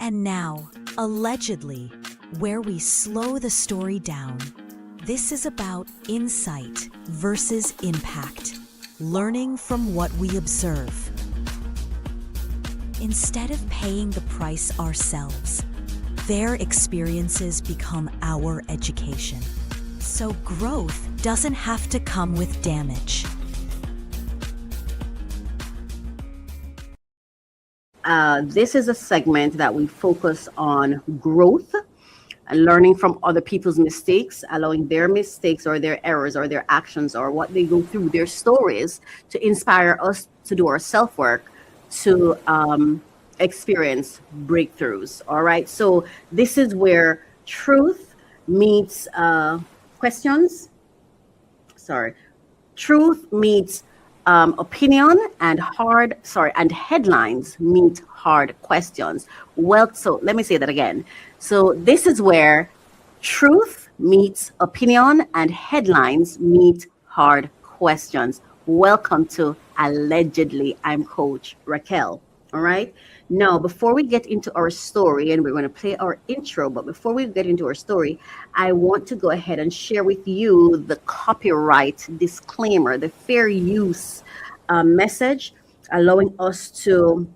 And now, allegedly, where we slow the story down. This is about insight versus impact, learning from what we observe. Instead of paying the price ourselves, their experiences become our education. So growth doesn't have to come with damage. This is a segment that we focus on growth and learning from other people's mistakes, allowing their mistakes or their errors or their actions or what they go through, their stories, to inspire us to do our self-work, to experience breakthroughs. All right. So this is where truth meets questions. Truth meets opinion, and headlines meet hard questions. Well, so let me say that again. So this is where truth meets opinion and headlines meet hard questions. Welcome to Allegedly. I'm Coach Racquel. All right. Now, before we get into our story, and we're going to play our intro, but before we get into our story, I want to go ahead and share with you the copyright disclaimer, the fair use message, allowing us to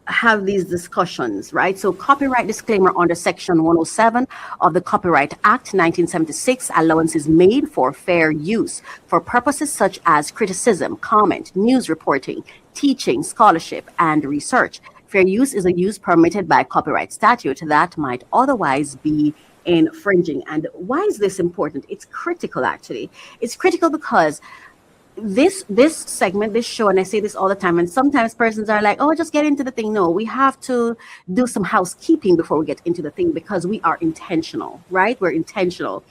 have these discussions, right? So copyright disclaimer under Section 107 of the Copyright Act 1976, allowance is made for fair use for purposes such as criticism, comment, news reporting, teaching, scholarship, and research. Fair use is a use permitted by copyright statute that might otherwise be infringing. And why is this important? It's critical, actually. It's critical because this segment, this show, and I say this all the time, and sometimes persons are like, oh, just get into the thing. No, we have to do some housekeeping before we get into the thing, because we are intentional, right? We're intentional.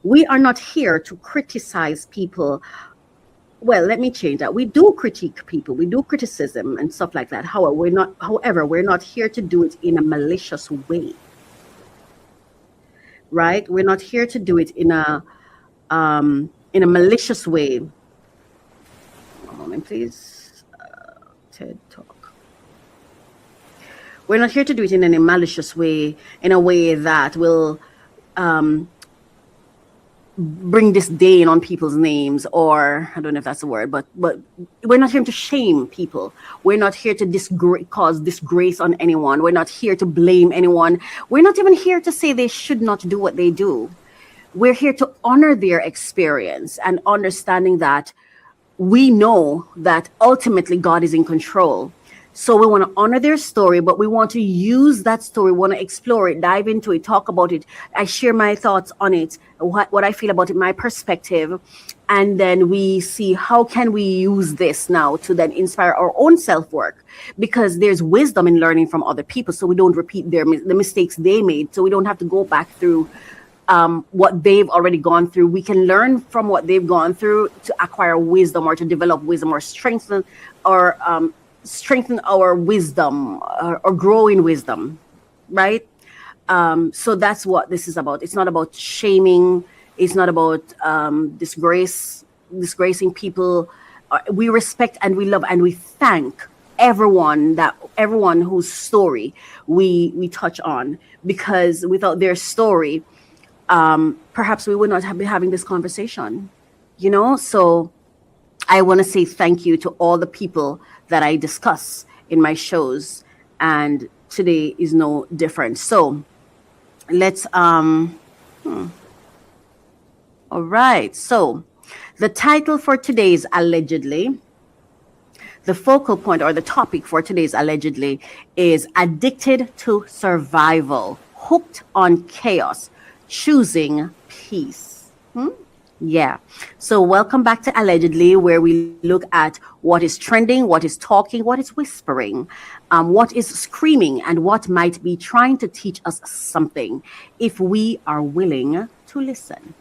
We are not here to criticize people. Well, let me change that. We do critique people. We do criticism and stuff like that. However, we're not here to do it in a malicious way, right? We're not here to do it in a malicious way. One moment, please. TED Talk. We're not here to do it in a malicious way, in a way that will bring disdain on people's names, or I don't know if that's the word, but we're not here to shame people. We're not here to cause disgrace on anyone. We're not here to blame anyone. We're not even here to say they should not do what they do. We're here to honor their experience and understanding that we know that ultimately God is in control. So we want to honor their story, but we want to use that story, want to explore it, dive into it, talk about it. I share my thoughts on it, what I feel about it, my perspective. And then we see how can we use this now to then inspire our own self-work, because there's wisdom in learning from other people. So we don't repeat the mistakes they made. So we don't have to go back through what they've already gone through. We can learn from what they've gone through to acquire wisdom, or to develop wisdom, or strengthen our wisdom, or grow in wisdom, right? So that's what this is about. It's not about shaming. It's not about disgracing people. We respect and we love and we thank everyone whose story we touch on, because without their story, perhaps we would not be having this conversation, So I want to say thank you to all the people that I discuss in my shows, and today is no different. So let's, all right. So the title for today's Allegedly, the focal point or the topic for today's Allegedly is Addicted to Survival, Hooked on Chaos, Choosing Peace. Yeah. So welcome back to Allegedly, where we look at what is trending, what is talking, what is whispering, what is screaming, and what might be trying to teach us something if we are willing to listen.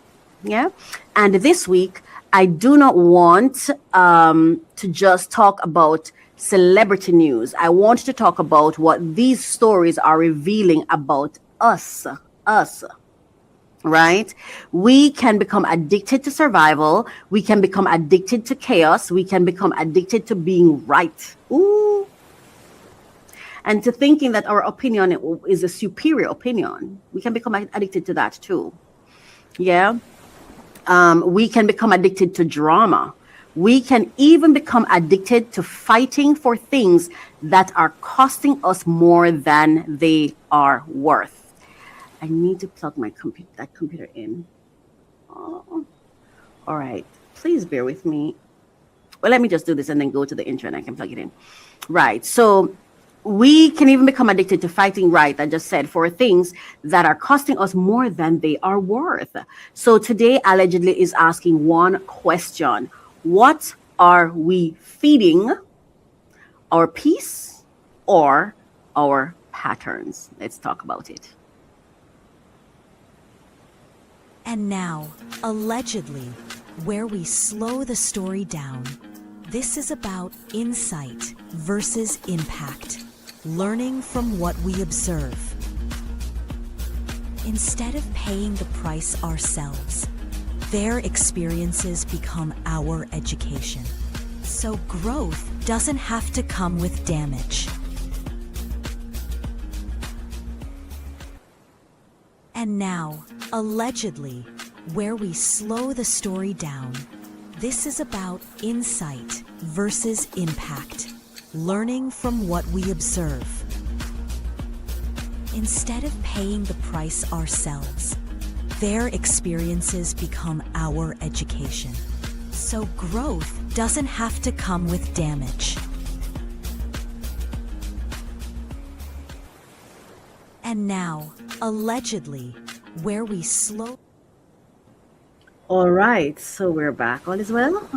Yeah. And this week, I do not want to just talk about celebrity news. I want to talk about what these stories are revealing about us. Right? We can become addicted to survival. We can become addicted to chaos. We can become addicted to being right. Ooh. and to thinking that our opinion is a superior opinion. We can become addicted to that too. Yeah. We can become addicted to drama. We can even become addicted to fighting for things that are costing us more than they are worth. I need to plug my computer in. Oh, all right. Please bear with me. Well, let me just do this and then go to the intro and I can plug it in. Right. So we can even become addicted to fighting, right? I just said, for things that are costing us more than they are worth. So today, allegedly is asking one question: what are we feeding? Our peace or our patterns? Let's talk about it. And now, allegedly, where we slow the story down. This is about insight versus impact, learning from what we observe. Instead of paying the price ourselves, their experiences become our education. So growth doesn't have to come with damage. And now, allegedly, where we slow the story down. This is about insight versus impact, learning from what we observe. Instead of paying the price ourselves, their experiences become our education. So growth doesn't have to come with damage. And now, allegedly, where we slow. All right, so we're back. All is well?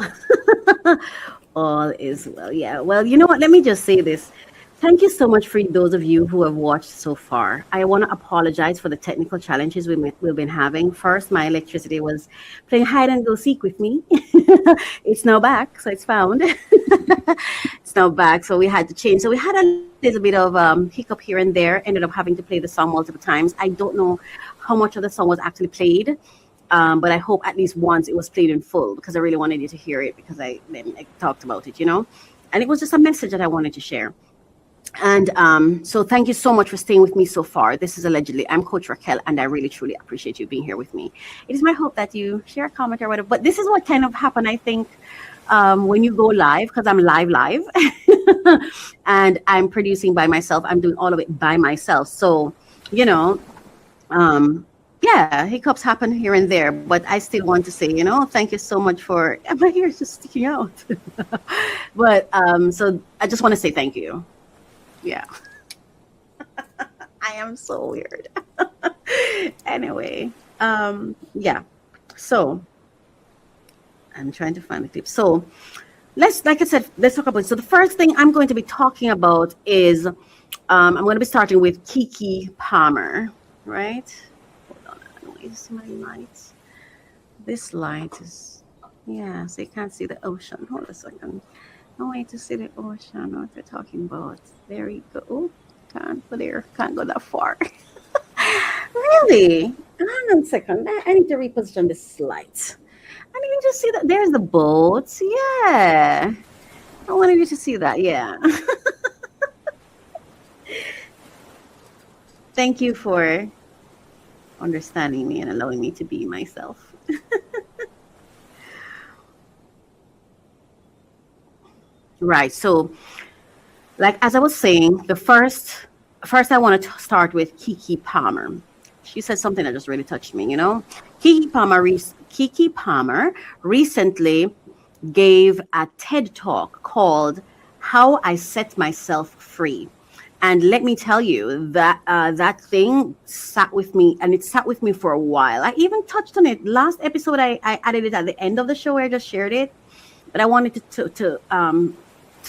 All is well. Yeah. Well, you know what? Let me just say this. Thank you so much for those of you who have watched so far. I want to apologize for the technical challenges we've been having. First, my electricity was playing hide and go seek with me. It's now back, so it's found. It's now back, so we had to change. So we had a little bit of hiccup here and there. Ended up having to play the song multiple times. I don't know how much of the song was actually played. But I hope at least once it was played in full, because I really wanted you to hear it, because I talked about it, and it was just a message that I wanted to share. And so thank you so much for staying with me so far. This is allegedly. I'm Coach Racquel, and I really, truly appreciate you being here with me. It is my hope that you share a comment or whatever. But this is what kind of happened, I think, when you go live, because I'm live, and I'm producing by myself. I'm doing all of it by myself. So, yeah, hiccups happen here and there, but I still want to say, thank you so much for, my hair is just sticking out. But so I just want to say thank you. Yeah. I am so weird. Anyway, yeah. So I'm trying to find the clip. So like I said, let's talk about it. So the first thing I'm going to be talking about is I'm going to be starting with Keke Palmer, right? Is my lights. This light is, yeah, so you can't see the ocean. Hold a second. No way to see the ocean. What they're talking about. There we go. Oh, can't go there. Can't go that far. Really? Hang on a second. I need to reposition this light. And you can just see that there's the boat. Yeah. I wanted you to see that. Yeah. Thank you for understanding me and allowing me to be myself. Right. So, like as I was saying, first I want to start with Keke Palmer. She said something that just really touched me. Keke Palmer recently gave a TED talk called "How I Set Myself Free." And let me tell you that that thing sat with me, and it sat with me for a while. I even touched on it last episode. I added it at the end of the show where I just shared it, but I wanted to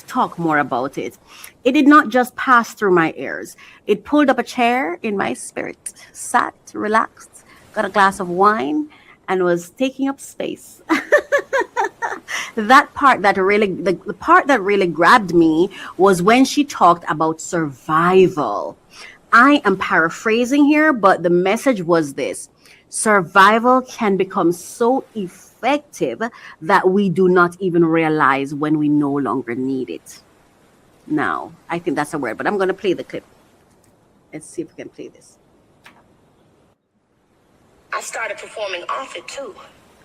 talk more about it. It did not just pass through my ears. It pulled up a chair in my spirit, sat, relaxed, got a glass of wine, and was taking up space. That part that really, the part that really grabbed me was when she talked about survival. I am paraphrasing here, but the message was this: survival can become so effective that we do not even realize when we no longer need it. now. I think that's a word, but I'm going to play the clip. Let's see if we can play this. I started performing off it too.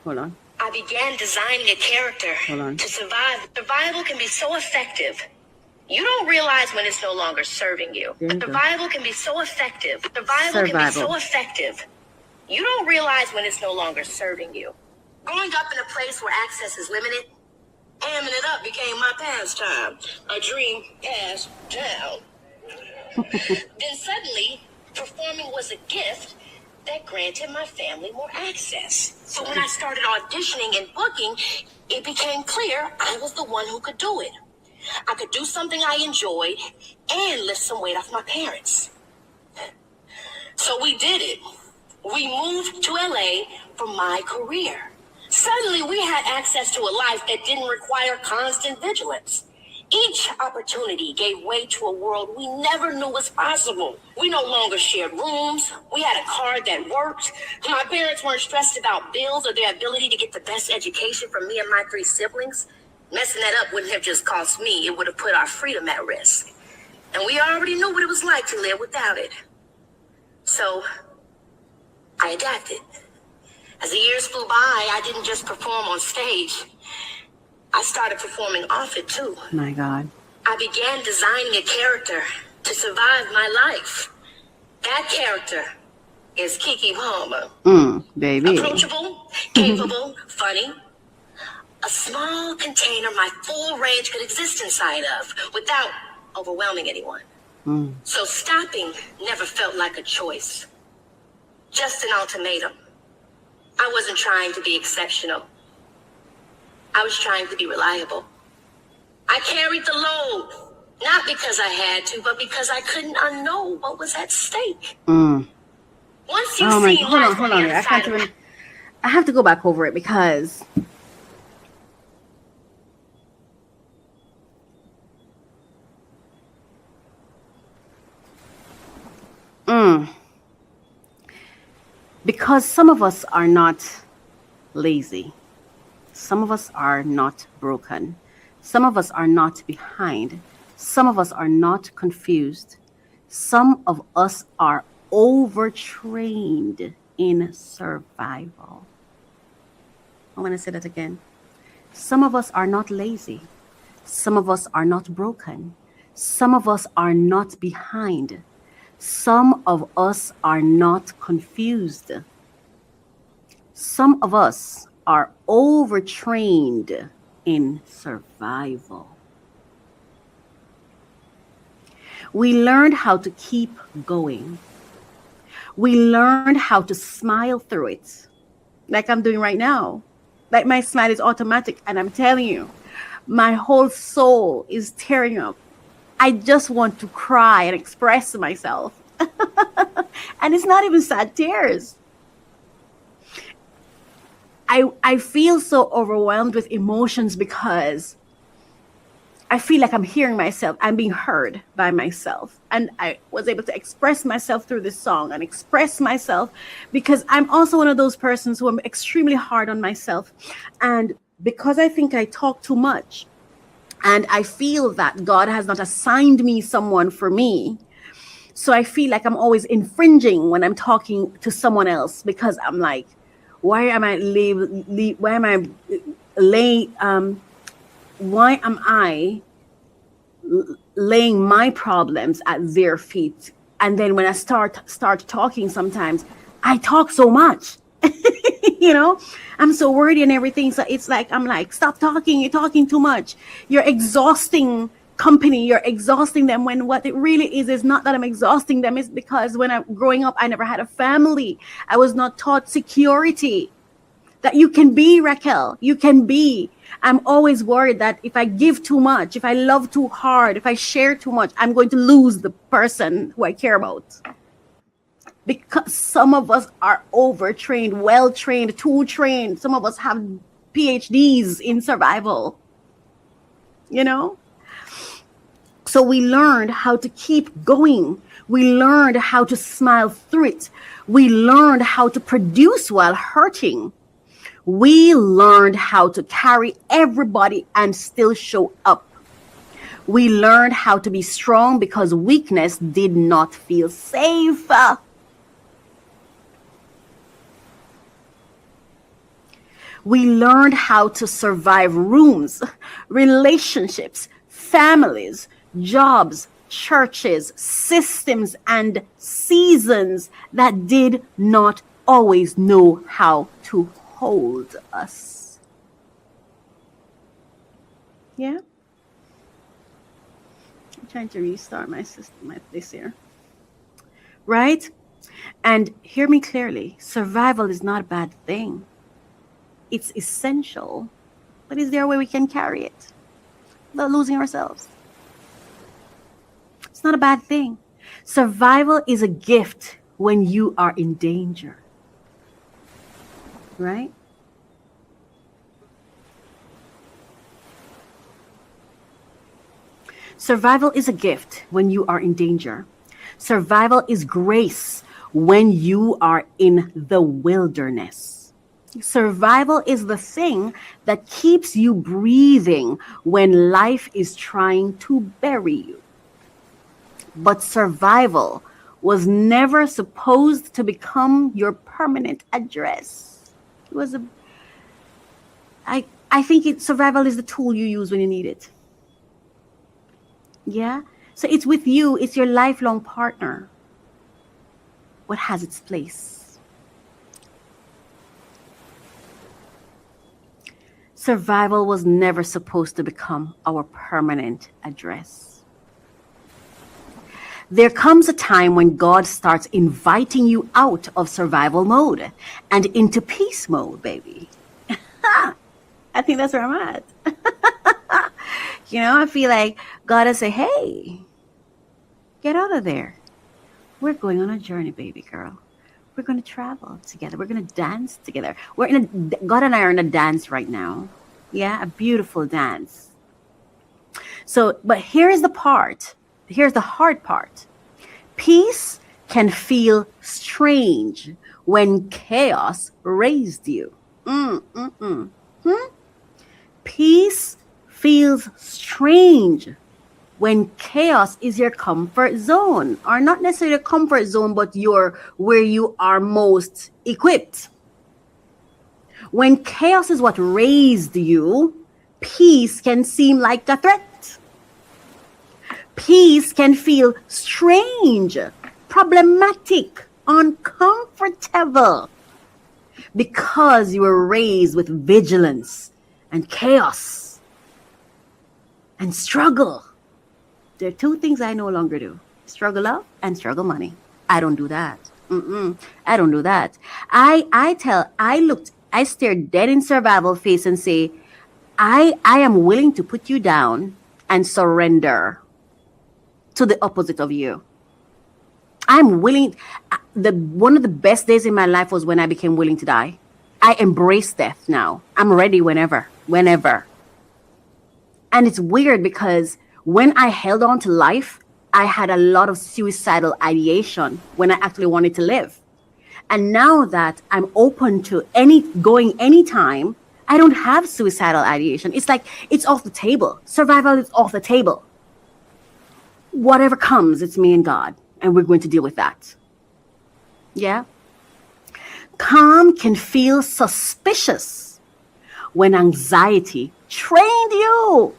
Hold on. I began designing a character to survive. Survival can be so effective. You don't realize when it's no longer serving you. Survival can be so effective. Survival can be so effective. You don't realize when it's no longer serving you. Growing up in a place where access is limited, amming it up became my pastime. A dream passed down. Then suddenly, performing was a gift that granted my family more access. So when I started auditioning and booking, it became clear I was the one who could do it. I could do something I enjoyed and lift some weight off my parents. So we did it. We moved to LA for my career. Suddenly we had access to a life that didn't require constant vigilance. Each opportunity gave way to a world we never knew was possible. We no longer shared rooms. We had a car that worked. My parents weren't stressed about bills or their ability to get the best education for me and my 3 siblings. Messing that up wouldn't have just cost me. It would have put our freedom at risk. And we already knew what it was like to live without it. So I adapted. As the years flew by, I didn't just perform on stage. I started performing off it too. My God. I began designing a character to survive my life. That character is Keke Palmer. Baby. Approachable, capable, funny. A small container my full range could exist inside of without overwhelming anyone. So stopping never felt like a choice. Just an ultimatum. I wasn't trying to be exceptional. I was trying to be reliable. I carried the load, not because I had to, but because I couldn't unknow what was at stake. Once you've seen hold on. I have to go back over it because because some of us are not lazy. Some of us are not broken. Some of us are not behind. Some of us are not confused. Some of us are overtrained in survival. I'm going to say that again. Some of us are not lazy. Some of us are not broken. Some of us are not behind. Some of us are not confused. Some of us are overtrained in survival. We learned how to keep going. We learned how to smile through it, like I'm doing right now. Like my smile is automatic, and I'm telling you, my whole soul is tearing up. I just want to cry and express myself. And it's not even sad tears. I feel so overwhelmed with emotions because I feel like I'm hearing myself. I'm being heard by myself. And I was able to express myself through this song and express myself because I'm also one of those persons who am extremely hard on myself. And because I think I talk too much and I feel that God has not assigned me someone for me. So I feel like I'm always infringing when I'm talking to someone else because I'm like, why am I laying my problems at their feet? And then when I start talking, sometimes I talk so much. You know, I'm so worried and everything. So it's like, I'm like, stop talking. You're talking too much. You're exhausting company. You're exhausting them, when what it really is not that I'm exhausting them. It's because when I'm growing up, I never had a family. I was not taught security. That you can be, Racquel. You can be. I'm always worried that if I give too much, if I love too hard, if I share too much, I'm going to lose the person who I care about. Because some of us are overtrained, well-trained, too trained. Some of us have PhDs in survival. You know? So we learned how to keep going. We learned how to smile through it. We learned how to produce while hurting. We learned how to carry everybody and still show up. We learned how to be strong because weakness did not feel safe. We learned how to survive rooms, relationships, families, jobs, churches, systems, and seasons that did not always know how to hold us. Yeah? I'm trying to restart my system this year. Right? And hear me clearly, survival is not a bad thing. It's essential, but is there a way we can carry it without losing ourselves? It's not a bad thing. Survival is a gift when you are in danger. Right? Survival is a gift when you are in danger. Survival is grace when you are in the wilderness. Survival is the thing that keeps you breathing when life is trying to bury you. But survival was never supposed to become your permanent address. It was I think survival is the tool you use when you need it. Yeah? So it's with you, it's your lifelong partner. What has its place? Survival was never supposed to become our permanent address. There comes a time when God starts inviting you out of survival mode and into peace mode, baby. I think that's where I'm at. I feel like God will say, hey, get out of there. We're going on a journey, baby girl. We're going to travel together. We're going to dance together. God and I are in a dance right now. Yeah, a beautiful dance. So, but here's the hard part. Peace can feel strange when chaos raised you. Peace feels strange when chaos is your comfort zone, or not necessarily a comfort zone, but where you are most equipped. When chaos is what raised you, peace can seem like a threat. Peace can feel strange, problematic, uncomfortable, because you were raised with vigilance and chaos and struggle. There are two things I no longer do: struggle love and struggle money. I don't do that. I don't do that. I stared dead in survival face and say, I am willing to put you down and surrender to the opposite of you. I'm willing. One of the best days in my life was when I became willing to die. I embrace death now. I'm ready whenever. And it's weird because when I held on to life, I had a lot of suicidal ideation when I actually wanted to live. And now that I'm open to going anytime, I don't have suicidal ideation. It's like it's off the table. Survival is off the table. Whatever comes, it's me and God, and we're going to deal with that. Yeah? Calm can feel suspicious when anxiety trained you.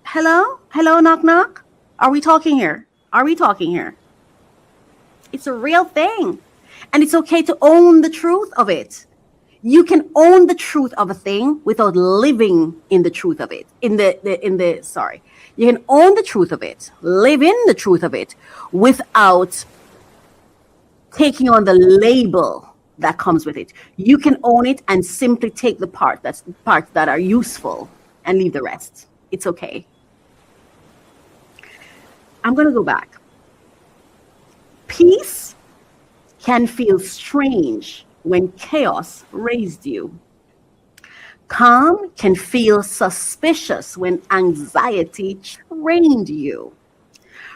Hello, knock, knock. Are we talking here? It's a real thing. And it's okay to own the truth of it. You can own the truth of a thing without living in the truth of it. You can own the truth of it, live in the truth of it without taking on the label that comes with it. You can own it and simply take the parts that are useful and leave the rest. It's okay. I'm going to go back. Peace can feel strange when chaos raised you. Calm can feel suspicious when anxiety trained you.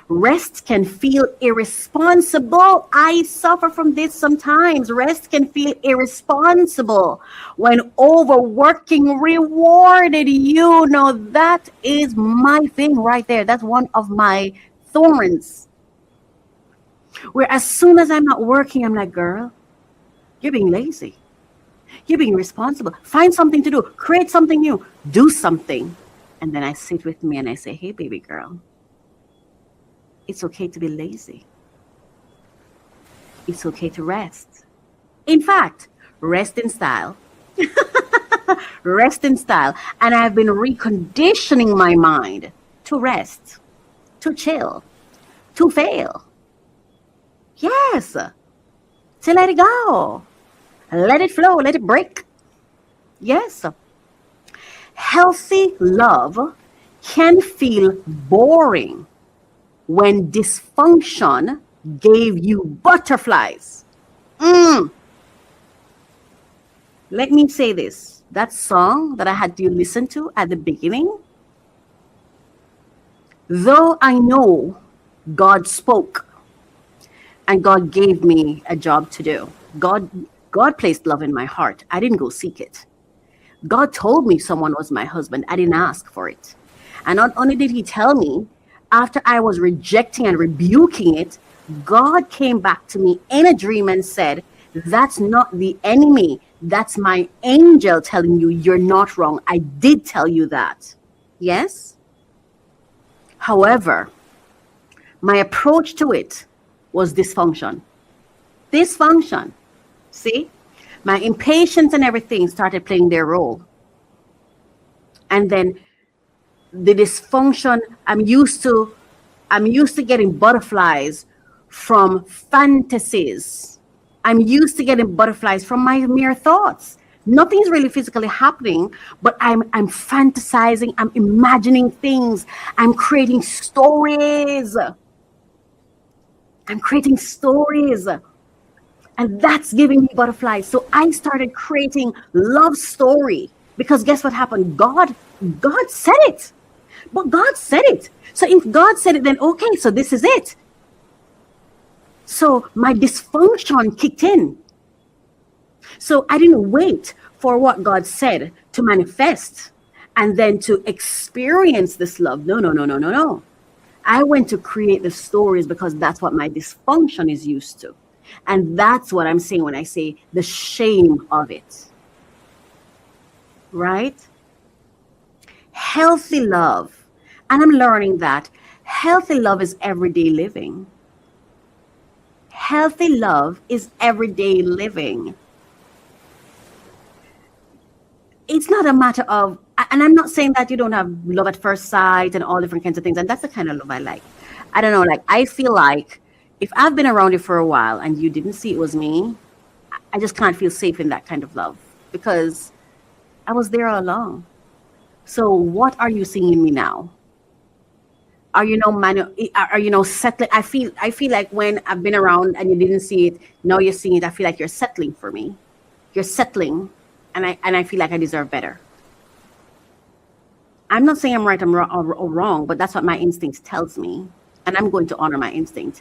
Rest can feel irresponsible. I suffer from this sometimes. Rest can feel irresponsible when overworking rewarded. You know, that is my thing right there. That's one of my thorns. Where as soon as I'm not working, I'm like, girl, you're being lazy. You're being responsible. Find something to do. Create something new. Do something. And then I sit with me and I say, hey, baby girl, it's okay to be lazy. It's okay to rest. In fact, rest in style. Rest in style. And I've been reconditioning my mind to rest, to chill, to fail. Yes. To let it go. Let it flow. Let it break. Yes. Healthy love can feel boring when dysfunction gave you butterflies. Let me say this. That song that I had you listen to at the beginning, though I know God spoke and God gave me a job to do. God placed love in my heart. I didn't go seek it. God told me someone was my husband. I didn't ask for it. And not only did he tell me, after I was rejecting and rebuking it, God came back to me in a dream and said, that's not the enemy. That's my angel telling you you're not wrong. I did tell you that. Yes? However, my approach to it was dysfunction. Dysfunction. See? My impatience and everything started playing their role. And then the dysfunction, I'm used to getting butterflies from fantasies. I'm used to getting butterflies from my mere thoughts. Nothing's really physically happening, but I'm fantasizing, I'm imagining things, I'm creating stories. And that's giving me butterflies. So I started creating love story because guess what happened? God said it. But God said it. So if God said it, then okay, so this is it. So my dysfunction kicked in. So I didn't wait for what God said to manifest and then to experience this love. No. I went to create the stories because that's what my dysfunction is used to. And that's what I'm saying when I say the shame of it. Right? Healthy love. And I'm learning that healthy love is everyday living. Healthy love is everyday living. It's not a matter of, and I'm not saying that you don't have love at first sight and all different kinds of things. And that's the kind of love I like. I don't know, like I feel like if I've been around you for a while and you didn't see it was me, I just can't feel safe in that kind of love because I was there all along. So what are you seeing in me now? Are you settling? I feel like when I've been around and you didn't see it, now you're seeing it. I feel like you're settling for me. You're settling, and I feel like I deserve better. I'm not saying I'm right or wrong, but that's what my instinct tells me, and I'm going to honor my instinct.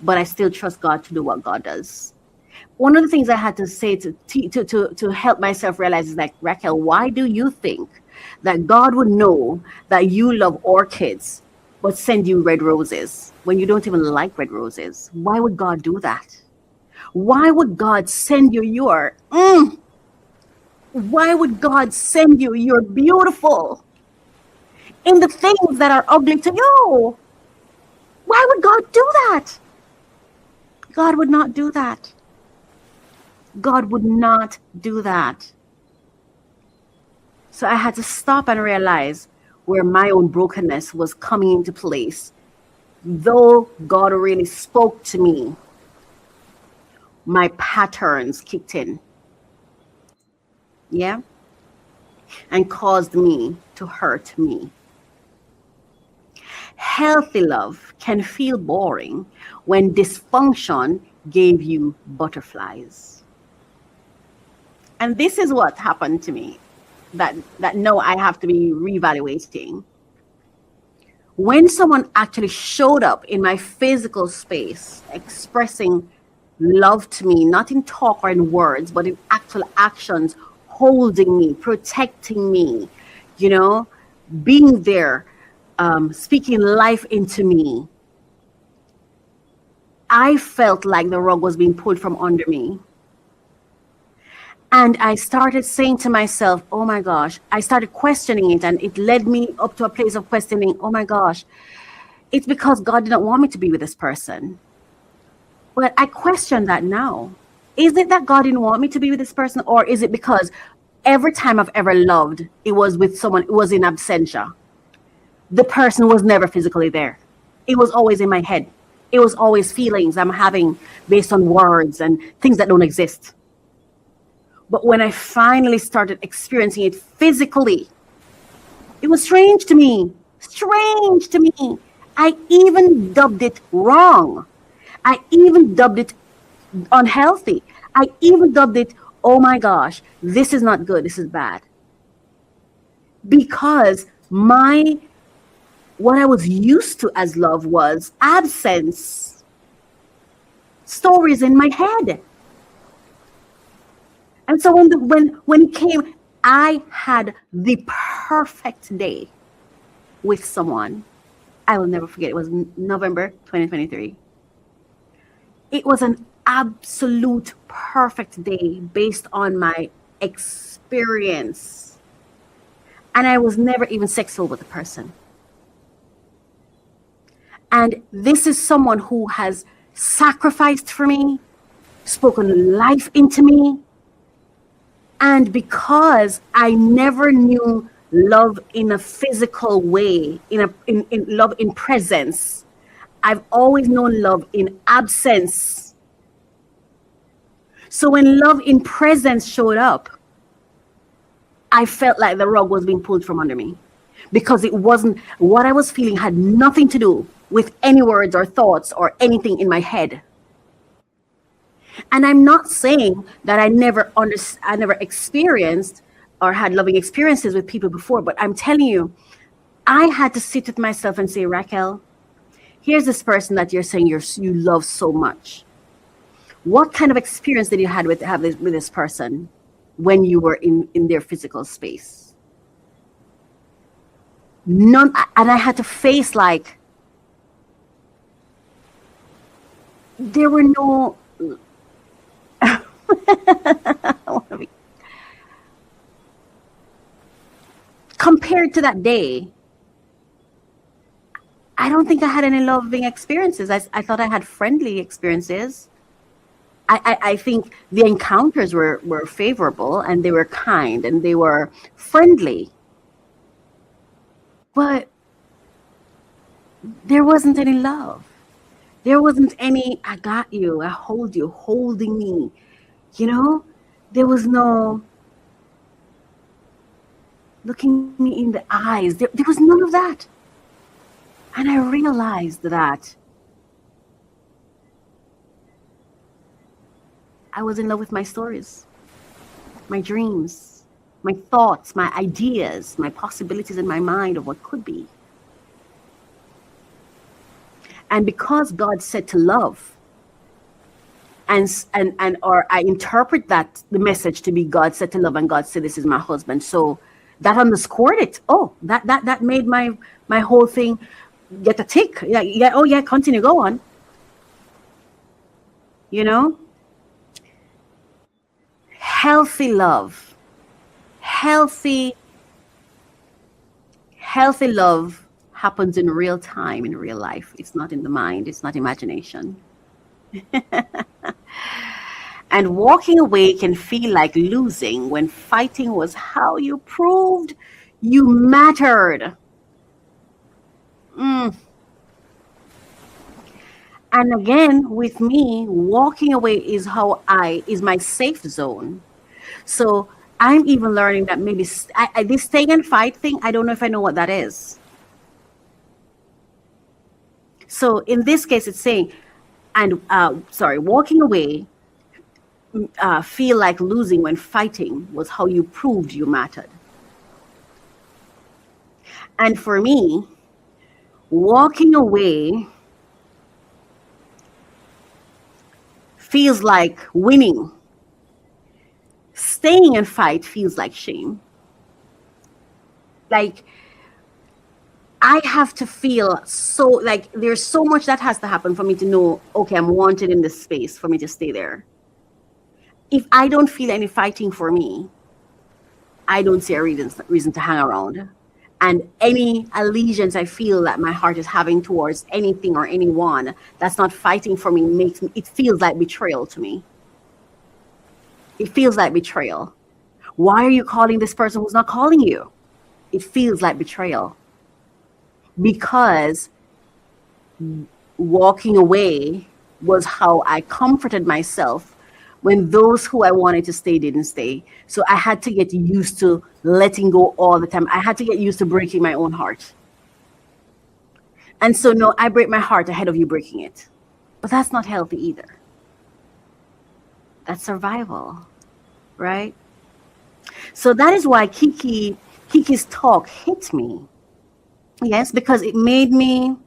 But I still trust God to do what God does. One of the things I had to say to help myself realize is like, Racquel, why do you think that God would know that you love orchids but send you red roses when you don't even like red roses? Why would God do that? Why would God send you why would God send you your beautiful in the things that are ugly to you? Why would God do that? God would not do that. God would not do that. So I had to stop and realize where my own brokenness was coming into place. Though God really spoke to me, my patterns kicked in. Yeah? And caused me to hurt me. Healthy love can feel boring when dysfunction gave you butterflies. And this is what happened to me that no, I have to be reevaluating. when someone actually showed up in my physical space, expressing love to me, not in talk or in words, but in actual actions, holding me, protecting me, you know, being there, speaking life into me, I felt like the rug was being pulled from under me. And I started saying to myself, oh my gosh, I started questioning it, and it led me up to a place of questioning, oh my gosh, it's because God didn't want me to be with this person. But I question that now. Is it that God didn't want me to be with this person, or is it because every time I've ever loved, it was with someone, it was in absentia? The person was never physically there. It was always in my head. It was always feelings I'm having based on words and things that don't exist. But when I finally started experiencing it physically, it was strange to me. Strange to me. I even dubbed it wrong. I even dubbed it unhealthy. I even dubbed it, oh my gosh, this is not good. This is bad. Because what I was used to as love was absence. Stories in my head. And so when it came, I had the perfect day with someone. I will never forget. It was November 2023. It was an absolute perfect day based on my experience. And I was never even sexual with the person. And this is someone who has sacrificed for me, spoken life into me. And because I never knew love in a physical way, in love in presence, I've always known love in absence. So when love in presence showed up, I felt like the rug was being pulled from under me, because it wasn't, what I was feeling had nothing to do with any words or thoughts or anything in my head. And I'm not saying that I never experienced or had loving experiences with people before, but I'm telling you, I had to sit with myself and say, Racquel, here's this person that you're saying you love so much. What kind of experience did you have with this person when you were in their physical space? None. And I had to face, like, there were no compared to that day, I don't think I had any loving experiences. I thought I had friendly experiences. I think the encounters were favorable, and they were kind, and they were friendly. But there wasn't any love. There wasn't any, I got you, I hold you, holding me. You know, there was no looking me in the eyes. There was none of that. And I realized that I was in love with my stories, my dreams, my thoughts, my ideas, my possibilities in my mind of what could be. And because God said to love, or I interpret that the message to be God said to love, and God said, this is my husband. So that underscored it. Oh, that made my whole thing get a tick. Yeah. Oh yeah, continue, go on. You know, healthy love, healthy love happens in real time, in real life. It's not in the mind. It's not imagination. And walking away can feel like losing when fighting was how you proved you mattered. And again, with me, walking away is my safe zone. So I'm even learning that maybe this stay and fight thing, I don't know if I know what that is. So in this case, it's saying, walking away feel like losing when fighting was how you proved you mattered. And for me, Walking away feels like winning. Staying and fight feels like shame. Like, I have to feel so, like, there's so much that has to happen for me to know, okay, I'm wanted in this space for me to stay there. If I don't feel any fighting for me, I don't see a reason to hang around. And any allegiance I feel that my heart is having towards anything or anyone that's not fighting for me it feels like betrayal to me. It feels like betrayal. Why are you calling this person who's not calling you? It feels like betrayal. Because walking away was how I comforted myself when those who I wanted to stay didn't stay. So I had to get used to letting go all the time. I had to get used to breaking my own heart. And so, no, I break my heart ahead of you breaking it. But that's not healthy either. That's survival, right? So that is why Keke's talk hit me. Yes, because it made me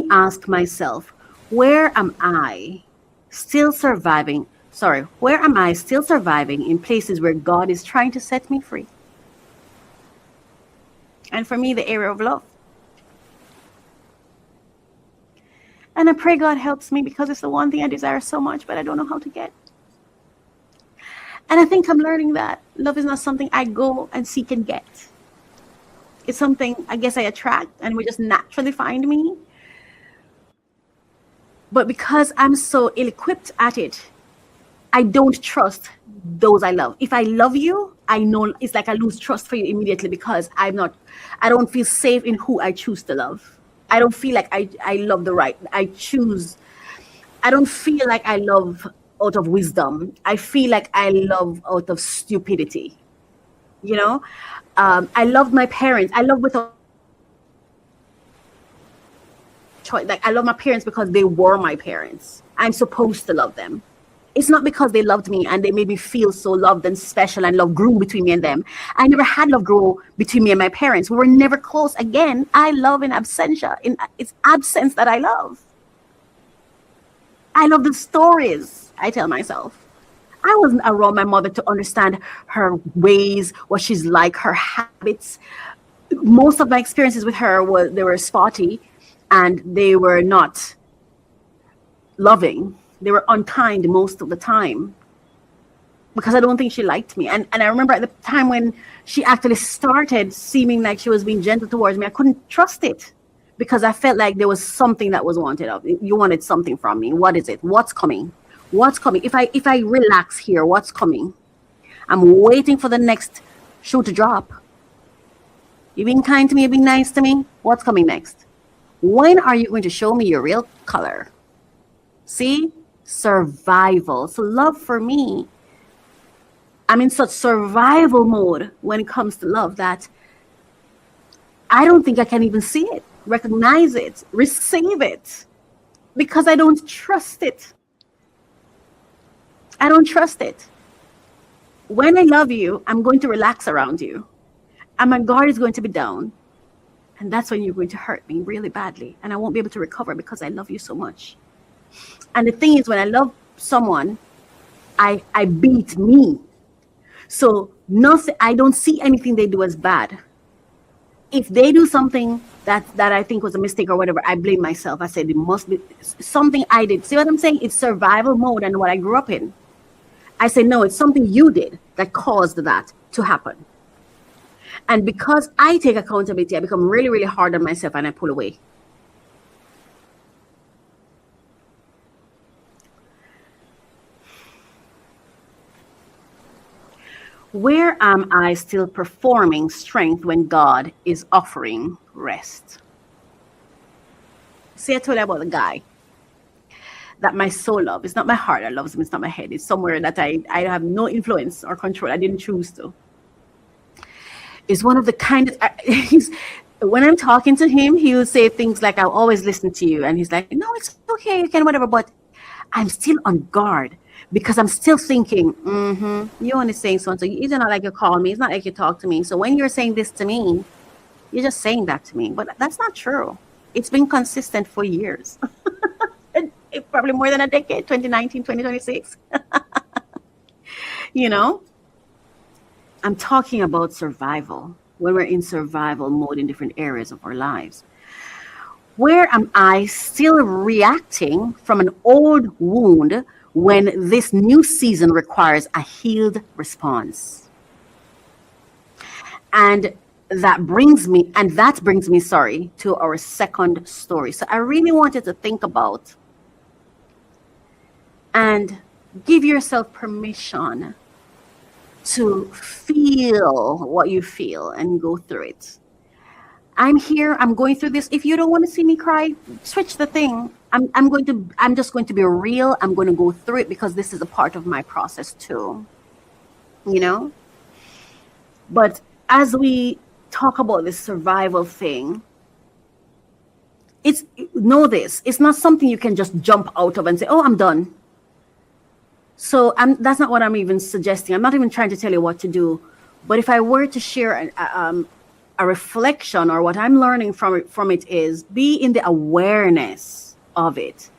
ask myself, where am I still surviving in places where God is trying to set me free? And for me, the area of love. And I pray God helps me, because it's the one thing I desire so much, but I don't know how to get. And I think I'm learning that love is not something I go and seek and get. It's something I guess I attract and will just naturally find me. But because I'm so ill-equipped at it, I don't trust those I love. If I love you, I know it's like I lose trust for you immediately, because I don't feel safe in who I choose to love. I don't feel like I love the right. I don't feel like I love out of wisdom. I feel like I love out of stupidity. You know? I love my parents. I love without choice. Like, I love my parents because they were my parents. I'm supposed to love them. It's not because they loved me and they made me feel so loved and special, and love grew between me and them. I never had love grow between me and my parents. We were never close. Again, I love in absentia. It's absence that I love. I love the stories I tell myself. I wasn't around my mother to understand her ways, what she's like, her habits. Most of my experiences with her were spotty, and they were not loving. They were unkind most of the time, because I don't think she liked me. And I remember at the time when she actually started seeming like she was being gentle towards me, I couldn't trust it, because I felt like there was something that was wanted of me. You wanted something from me. What is it? What's coming? What's coming? If I relax here, what's coming? I'm waiting for the next shoe to drop. You've been kind to me, you've been nice to me. What's coming next? When are you going to show me your real color? See? Survival. So love for me, I'm in such survival mode when it comes to love that I don't think I can even see it, recognize it, receive it, because I don't trust it. I don't trust it. When I love you, I'm going to relax around you, and my guard is going to be down. And that's when you're going to hurt me really badly, and I won't be able to recover, because I love you so much. And the thing is, when I love someone, I beat me. So nothing, I don't see anything they do as bad. If they do something that I think was a mistake or whatever, I blame myself. I said it must be something I did. See what I'm saying? It's survival mode and what I grew up in. I say, no, it's something you did that caused that to happen. And because I take accountability, I become really, really hard on myself, and I pull away. Where am I still performing strength when God is offering rest? See, I told you about the guy that my soul loves. It's not my heart that loves him. It's not my head. It's somewhere that I have no influence or control. I didn't choose to. It's one of the kindest. When I'm talking to him, he will say things like, I'll always listen to you. And he's like, no, it's okay. You can, whatever. But I'm still on guard, because I'm still thinking, you're only saying so and so. It's not like you call me. It's not like you talk to me. So when you're saying this to me, You're just saying that to me, but that's not true. It's been consistent for years. Probably more than a decade, 2019, 2026. You know, I'm talking about survival, when we're in survival mode in different areas of our lives. Where am I still reacting from an old wound when this new season requires a healed response? And that brings me, sorry, to our second story. So I really wanted to think about and give yourself permission to feel what you feel and go through it. I'm here, I'm going through this. If you don't want to see me cry, switch the thing. I'm just going to be real. I'm going to go through it because this is a part of my process too. You know? But as we talk about this survival thing, it's not something you can just jump out of and say, oh, I'm done. So that's not what I'm even suggesting. I'm not even trying to tell you what to do. But if I were to share a reflection, or what I'm learning from it is be in the awareness of it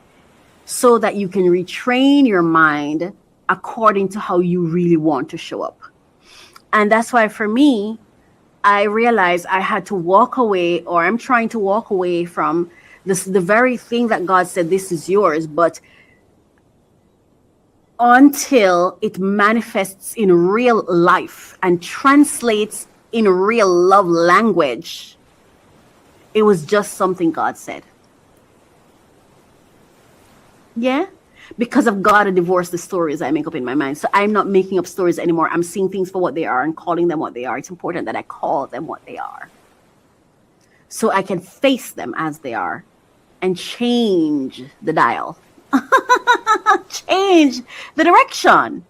so that you can retrain your mind according to how you really want to show up. And that's why for me, I realized I had to walk away, or I'm trying to walk away from the very thing that God said, this is yours, but until it manifests in real life and translates in real love language, it was just something God said. Yeah? Because I've got to divorce the stories I make up in my mind. So I'm not making up stories anymore. I'm seeing things for what they are and calling them what they are. It's important that I call them what they are, so I can face them as they are and change the dial. Change the direction.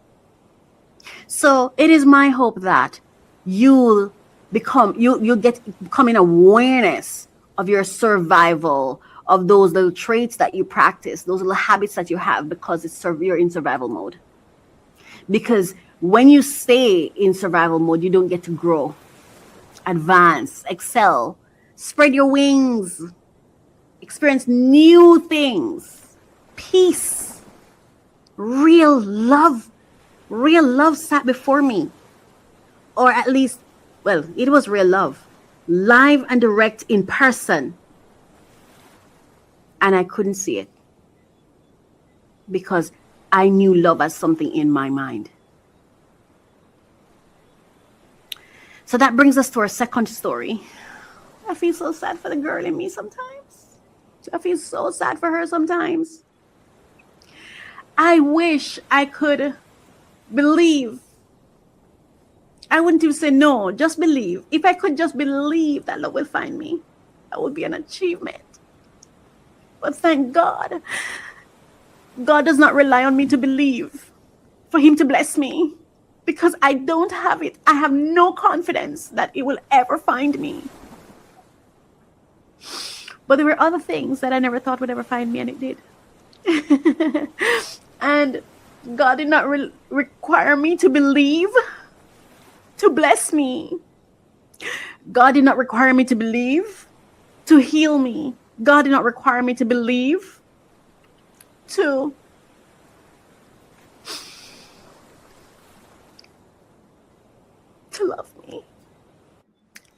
So it is my hope that you'll become in awareness of your survival, of those little traits that you practice, those little habits that you have, because you're in survival mode. Because when you stay in survival mode, you don't get to grow, advance, excel, spread your wings, experience new things, peace. Real love sat before me. Or at least, well, it was real love. Live and direct in person. And I couldn't see it. Because I knew love as something in my mind. So that brings us to our second story. I feel so sad for the girl in me sometimes. I feel so sad for her sometimes. I wish I could believe. I wouldn't even say no, just believe. If I could just believe that love will find me, that would be an achievement. But thank God, God does not rely on me to believe for him to bless me, because I don't have it. I have no confidence that it will ever find me. But there were other things that I never thought would ever find me, and it did. And God did not require me to believe to bless me. God did not require me to believe to heal me. God did not require me to believe to love me.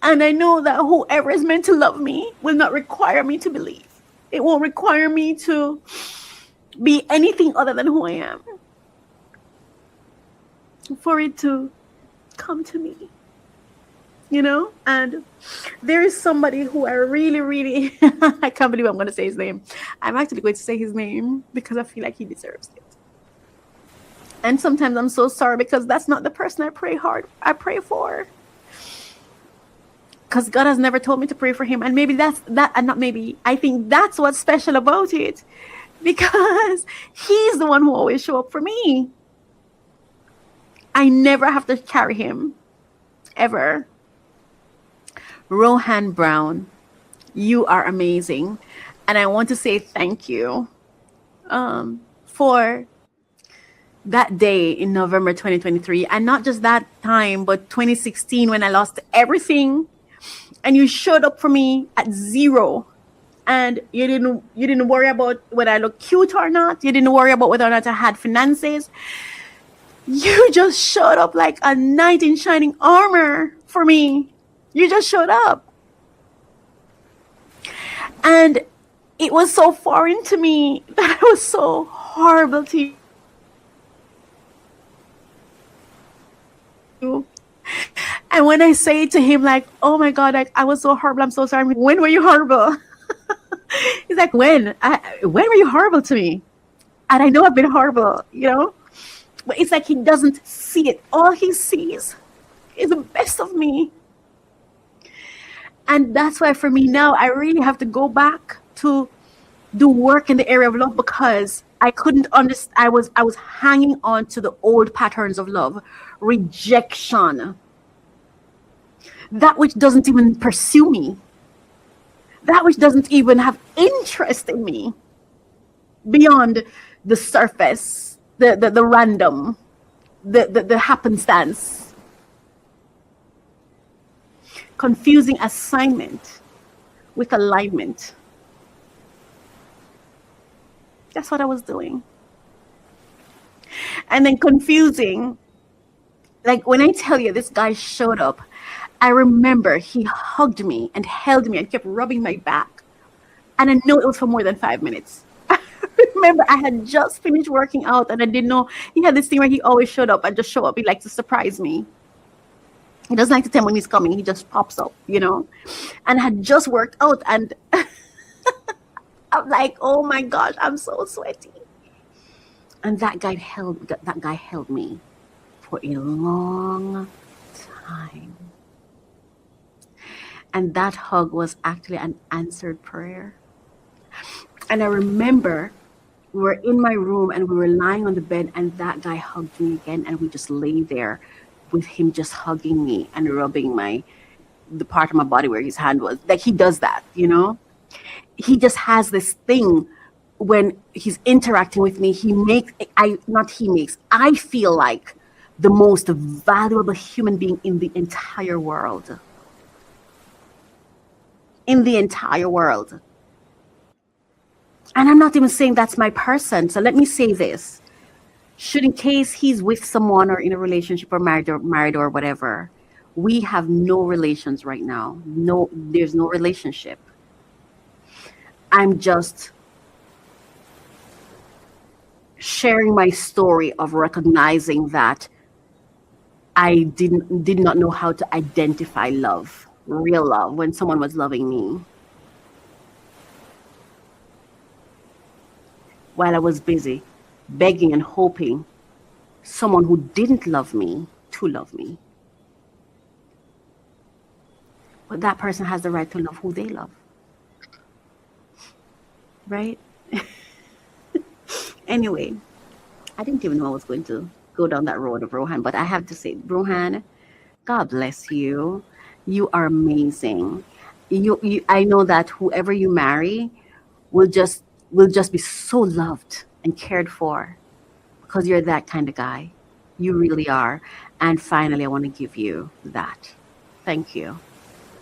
And I know that whoever is meant to love me will not require me to believe. It won't require me to be anything other than who I am for it to come to me, you know. And there is somebody who I really I can't believe I'm going to say his name. I'm actually going to say his name because I feel like he deserves it. And sometimes I'm so sorry, because that's not the person I pray for, because God has never told me to pray for him. And maybe I think that's what's special about it, because he's the one who always shows up for me. I never have to carry him, ever. Rohan Brown, you are amazing. And I want to say thank you for that day in November 2023. And not just that time, but 2016, when I lost everything. and you showed up for me at 0. And you didn't worry about whether I look cute or not. You didn't worry about whether or not I had finances. You just showed up like a knight in shining armor for me. You just showed up. And it was so foreign to me that I was so horrible to you. And when I say to him, like, oh my God, like, I was so horrible, I'm so sorry. When were you horrible? He's like, when were you horrible to me? And I know I've been horrible, you know? But it's like he doesn't see it. All he sees is the best of me. And that's why for me now, I really have to go back to do work in the area of love, because I couldn't understand. I was hanging on to the old patterns of love, rejection, that which doesn't even pursue me, that which doesn't even have interest in me beyond the surface, the random, the happenstance. Confusing assignment with alignment. That's what I was doing. And then confusing, like when I tell you this guy showed up, I remember he hugged me and held me and kept rubbing my back. And I know it was for more than 5 minutes. I remember I had just finished working out and I didn't know. He had this thing where he always showed up and just show up. He liked to surprise me. He doesn't like to tell me when he's coming. He just pops up, you know. And I had just worked out and I'm like, oh my gosh, I'm so sweaty. And that guy held me for a long time. And that hug was actually an answered prayer. And I remember we were in my room and we were lying on the bed and that guy hugged me again and we just lay there with him just hugging me and rubbing the part of my body where his hand was. Like he does that, you know? He just has this thing when he's interacting with me, I feel like the most valuable human being in the entire world. In the entire world. And I'm not even saying that's my person. So let me say this. Should in case he's with someone or in a relationship or married or whatever, we have no relations right now. No, there's no relationship. I'm just sharing my story of recognizing that I did not know how to identify love, real love, when someone was loving me. While I was busy begging and hoping someone who didn't love me to love me. But that person has the right to love who they love. Right? Anyway, I didn't even know I was going to go down that road of Rohan, but I have to say, Rohan, God bless you. You are amazing. I know that whoever you marry will just be so loved and cared for because you're that kind of guy. You really are. And finally, I want to give you that. Thank you.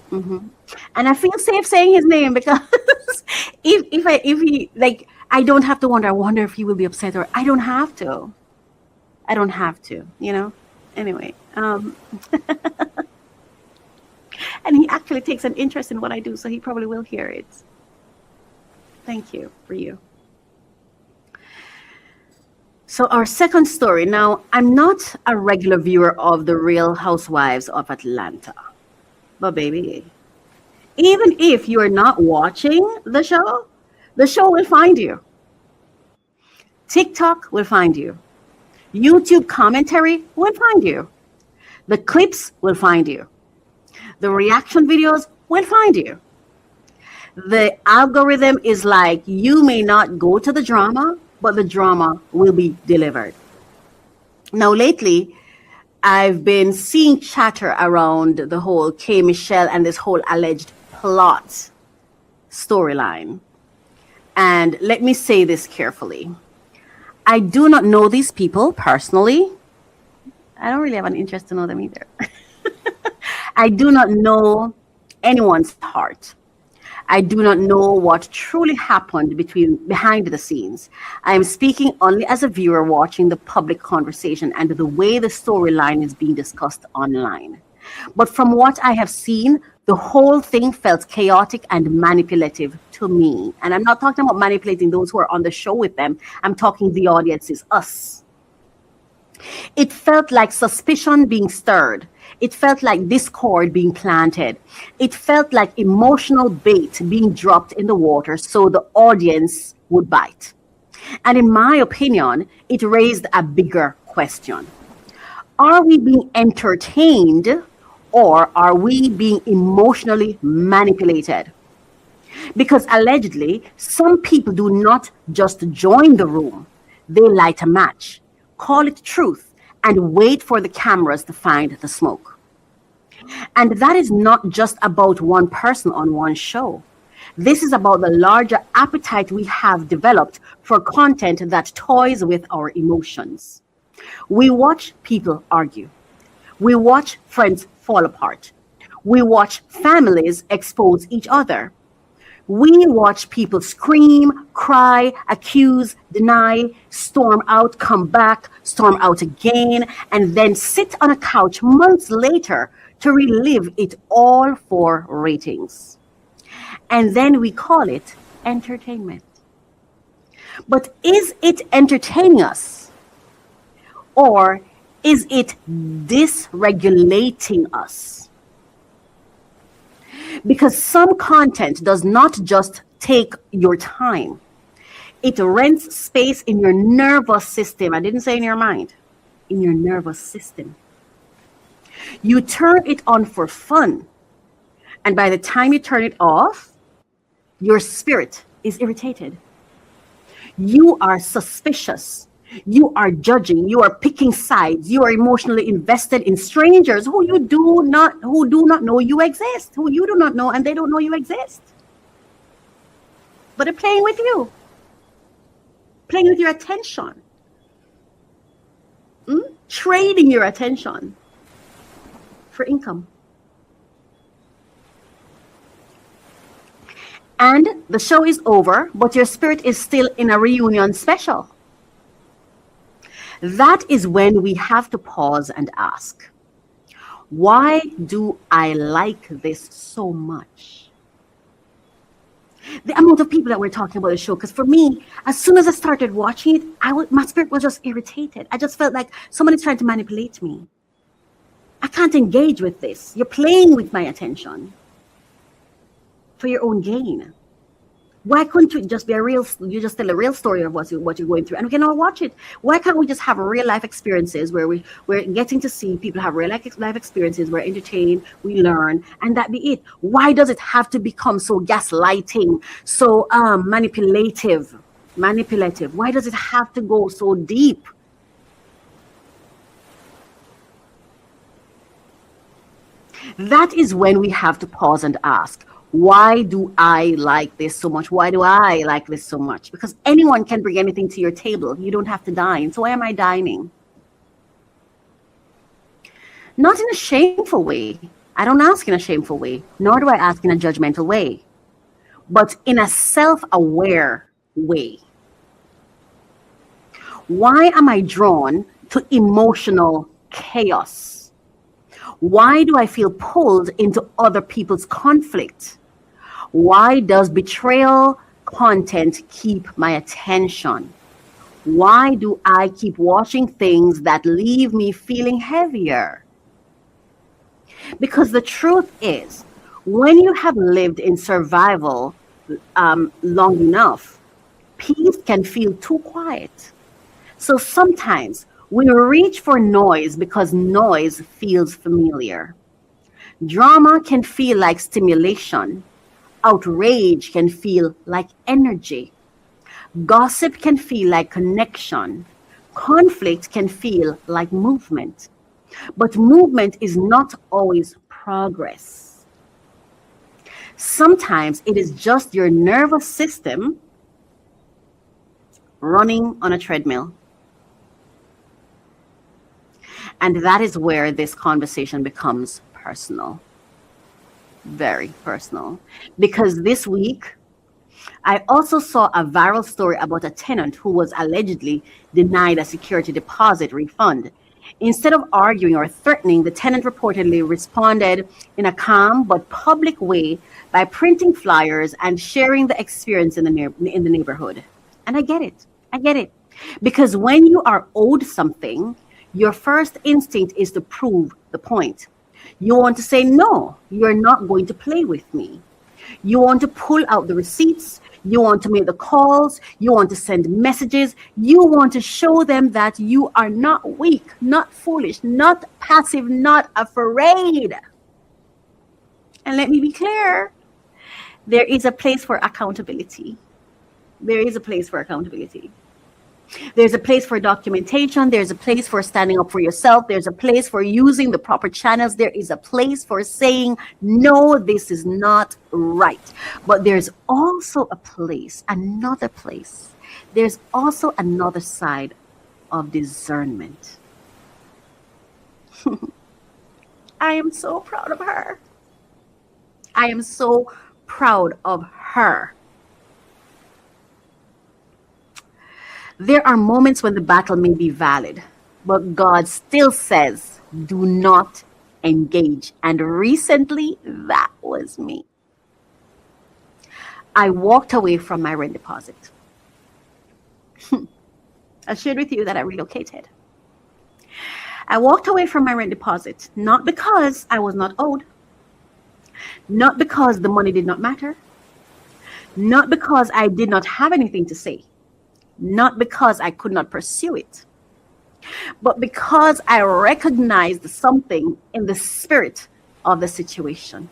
Mm-hmm. And I feel safe saying his name because if he like, I don't have to wonder. I wonder if he will be upset or I don't have to. I don't have to, you know. Anyway, and he actually takes an interest in what I do, so he probably will hear it. Thank you for you. So our second story. Now, I'm not a regular viewer of the Real Housewives of Atlanta. But baby, even if you are not watching the show will find you. TikTok will find you. YouTube commentary will find you. The clips will find you. The reaction videos will find you. The algorithm is like, you may not go to the drama, but the drama will be delivered. Now, lately, I've been seeing chatter around the whole K. Michelle and this whole alleged plot storyline. And let me say this carefully. I do not know these people personally. I don't really have an interest to know them either. I do not know anyone's heart. I do not know what truly happened behind the scenes. I am speaking only as a viewer watching the public conversation and the way the storyline is being discussed online. But from what I have seen, the whole thing felt chaotic and manipulative to me. And I'm not talking about manipulating those who are on the show with them. I'm talking the audiences, us. It felt like suspicion being stirred. It felt like discord being planted. It felt like emotional bait being dropped in the water so the audience would bite. And in my opinion, it raised a bigger question. Are we being entertained or are we being emotionally manipulated? Because allegedly, some people do not just join the room, they light a match, call it truth, and wait for the cameras to find the smoke. And that is not just about one person on one show. This is about the larger appetite we have developed for content that toys with our emotions. We watch people argue. We watch friends fall apart. We watch families expose each other. We watch people scream, cry, accuse, deny, storm out, come back, storm out again, and then sit on a couch months later to relive it all for ratings. And then we call it entertainment. But is it entertaining us? Or is it dysregulating us? Because some content does not just take your time. It rents space in your nervous system. I didn't say in your mind, in your nervous system. You turn it on for fun. And by the time you turn it off, your spirit is irritated. You are suspicious. You are judging, you are picking sides, you are emotionally invested in strangers who do not know you exist, who you do not know and they don't know you exist. But they're playing with you, playing with your attention, trading your attention for income. And the show is over, but your spirit is still in a reunion special. That is when we have to pause and ask, why do I like this so much? The amount of people that we're talking about the show, because for me, as soon as I started watching it, my spirit was just irritated. I just felt like somebody's trying to manipulate me. I can't engage with this. You're playing with my attention for your own gain. Why couldn't it just be you just tell a real story of what you're going through and we can all watch it? Why can't we just have real life experiences where we're getting to see people have real life experiences, we're entertained, we learn, and that be it? Why does it have to become so gaslighting, so manipulative? Why does it have to go so deep? That is when we have to pause and ask, why do I like this so much? Why do I like this so much? Because anyone can bring anything to your table. You don't have to dine. So why am I dining? Not in a shameful way. I don't ask in a shameful way, nor do I ask in a judgmental way, but in a self-aware way. Why am I drawn to emotional chaos? Why do I feel pulled into other people's conflict? Why does betrayal content keep my attention? Why do I keep watching things that leave me feeling heavier? Because the truth is, when you have lived in survival long enough, peace can feel too quiet. So sometimes we reach for noise because noise feels familiar. Drama can feel like stimulation. Outrage can feel like energy. Gossip can feel like connection. Conflict can feel like movement. But movement is not always progress. Sometimes it is just your nervous system running on a treadmill. And that is where this conversation becomes personal. very personal. Because this week, I also saw a viral story about a tenant who was allegedly denied a security deposit refund. Instead of arguing or threatening, the tenant reportedly responded in a calm but public way by printing flyers and sharing the experience in the neighborhood. And I get it. I get it. Because when you are owed something, your first instinct is to prove the point. You want to say, no, you're not going to play with me. You want to pull out the receipts. You want to make the calls. You want to send messages. You want to show them that you are not weak, not foolish, not passive, not afraid. And let me be clear, there is a place for accountability. There is a place for accountability. There's a place for documentation. There's a place for standing up for yourself. There's a place for using the proper channels. There is a place for saying, no, this is not right. But there's also a place, another place. There's also another side of discernment. I am so proud of her. I am so proud of her. There are moments when the battle may be valid, but God still says, do not engage. And recently, that was me. I walked away from my rent deposit. I shared with you that I relocated. I walked away from my rent deposit, not because I was not owed, not because the money did not matter, not because I did not have anything to say, not because I could not pursue it, but because I recognized something in the spirit of the situation.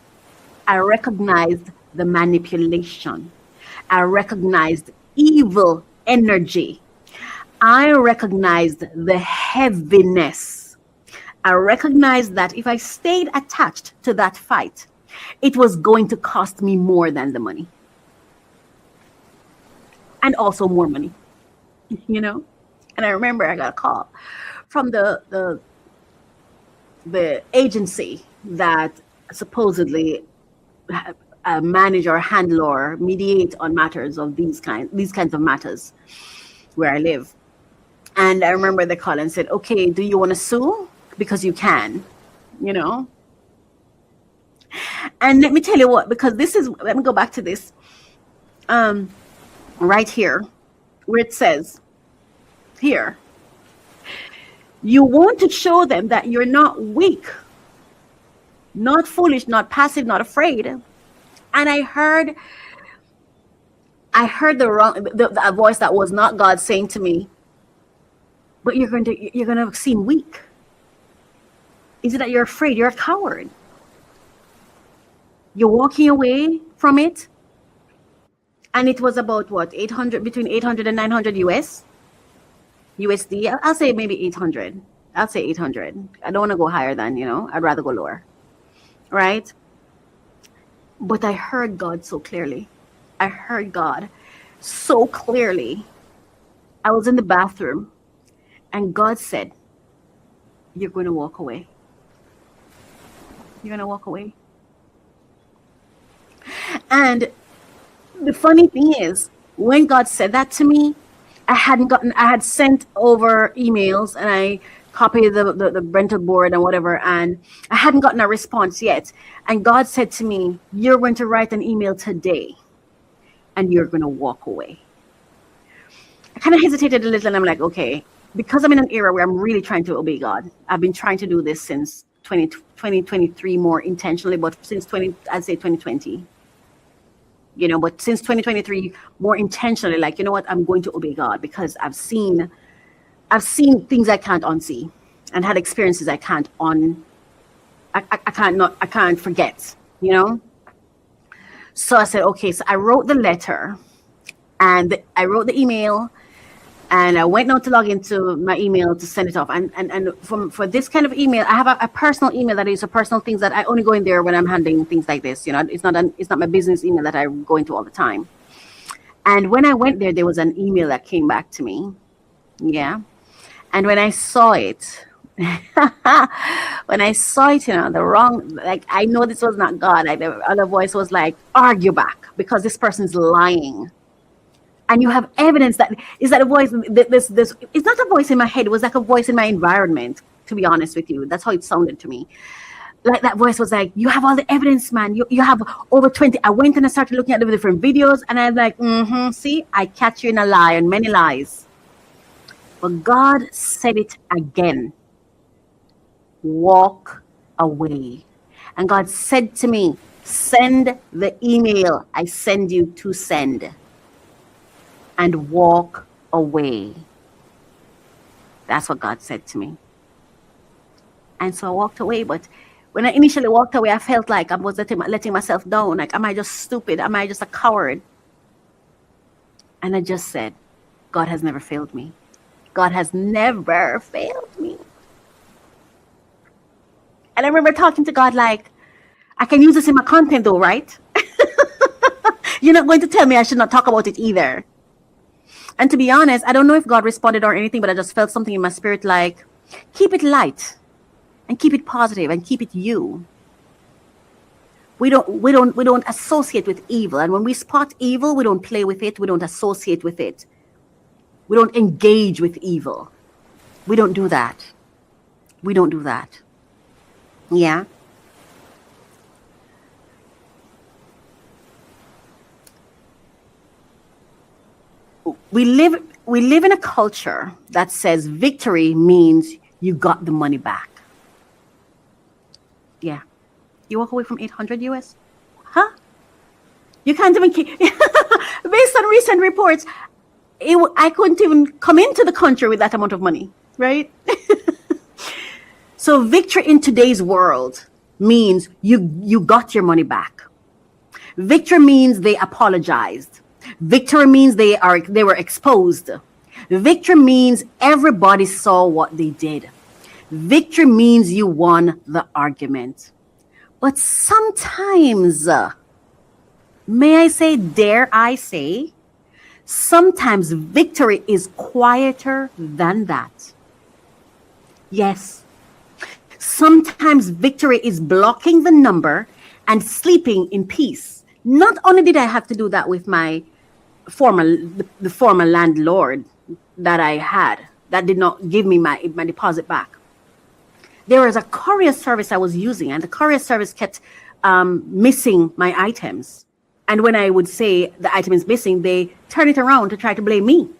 I recognized the manipulation. I recognized evil energy. I recognized the heaviness. I recognized that if I stayed attached to that fight, it was going to cost me more than the money. And also more money. You know, and I remember I got a call from the agency that supposedly manage or handle or mediate on matters of these kinds of matters where I live. And I remember they called and said, okay, do you want to sue? Because you can, you know. And let me tell you what, because let me go back to this right here, where it says here, you want to show them that you're not weak, not foolish, not passive, not afraid. And I heard the voice that was not God saying to me, but you're going to seem weak. Is it that you're afraid? You're a coward. You're walking away from it. And it was about what, between 800 and 900 USD. I'll say maybe 800. I'll say 800. I don't want to go higher than, I'd rather go lower. Right? But I heard God so clearly. I heard God so clearly. I was in the bathroom and God said, you're going to walk away. You're going to walk away. And the funny thing is, when God said that to me, I had sent over emails and I copied the rental board and whatever, and I hadn't gotten a response yet. And God said to me, you're going to write an email today and you're going to walk away. I kind of hesitated a little and I'm like, okay, because I'm in an era where I'm really trying to obey God. I've been trying to do this since 2023 more intentionally, but since 2020. But since 2023, more intentionally, like, you know what, I'm going to obey God because I've seen things I can't unsee and had experiences I can't forget, So I said, okay, so I wrote the letter and I wrote the email and I went now to log into my email to send it off. And for this kind of email, I have a personal email that is a personal things that I only go in there when I'm handling things like this. It's not my business email that I go into all the time. And when I went there was an email that came back to me. Yeah. And when I saw it, When I saw it, the wrong, like, I know this was not God. Like, the other voice was like, argue back because this person's lying. And you have evidence that is that a voice, this, it's not a voice in my head. It was like a voice in my environment, to be honest with you. That's how it sounded to me. Like, that voice was like, you have all the evidence, man. You have over 20. I went and I started looking at the different videos, and I'm like, see, I catch you in a lie and many lies. But God said it again. Walk away. And God said to me, send the email I send you to send, and walk away. That's what God said to me. And so I walked away. But when I initially walked away, I felt like I was letting myself down. Like, am I just stupid? Am I just a coward? And I just said, God has never failed me. God has never failed me. And I remember talking to God like, I can use this in my content though, right? You're not going to tell me I should not talk about it either. And to be honest, I don't know if God responded or anything, but I just felt something in my spirit like, keep it light and keep it positive and keep it you. We don't associate with evil. And when we spot evil, we don't play with it. We don't associate with it. We don't engage with evil. We don't do that. We don't do that. Yeah. We live in a culture that says victory means you got the money back. Yeah. You walk away from 800 US? Huh? You can't even keep, based on recent reports, I couldn't even come into the country with that amount of money, right? So victory in today's world means you got your money back. Victory means they apologized. Victory means they were exposed. Victory means everybody saw what they did. Victory means you won the argument. But sometimes, may I say, dare I say, sometimes victory is quieter than that. Yes. Sometimes victory is blocking the number and sleeping in peace. Not only did I have to do that with my the former landlord that I had, that did not give me my deposit back. There was a courier service I was using, and the courier service kept missing my items. And when I would say the item is missing, they turn it around to try to blame me.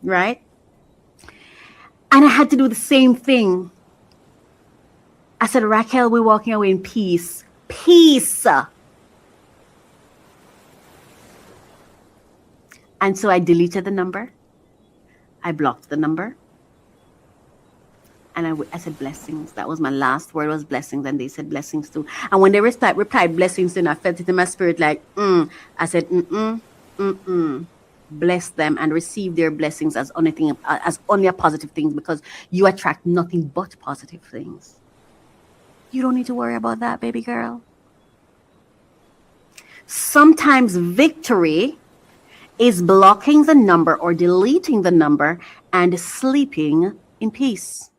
Right? And I had to do the same thing. I said, Racquel, we're walking away in peace. Peace. And so I deleted the number. I blocked the number. And I said blessings. That was my last word, was blessings. And they said blessings too. And when they replied blessings, then I felt it in my spirit like, I said, bless them and receive their blessings as only a positive thing, because you attract nothing but positive things. You don't need to worry about that, baby girl. Sometimes victory is blocking the number or deleting the number and sleeping in peace.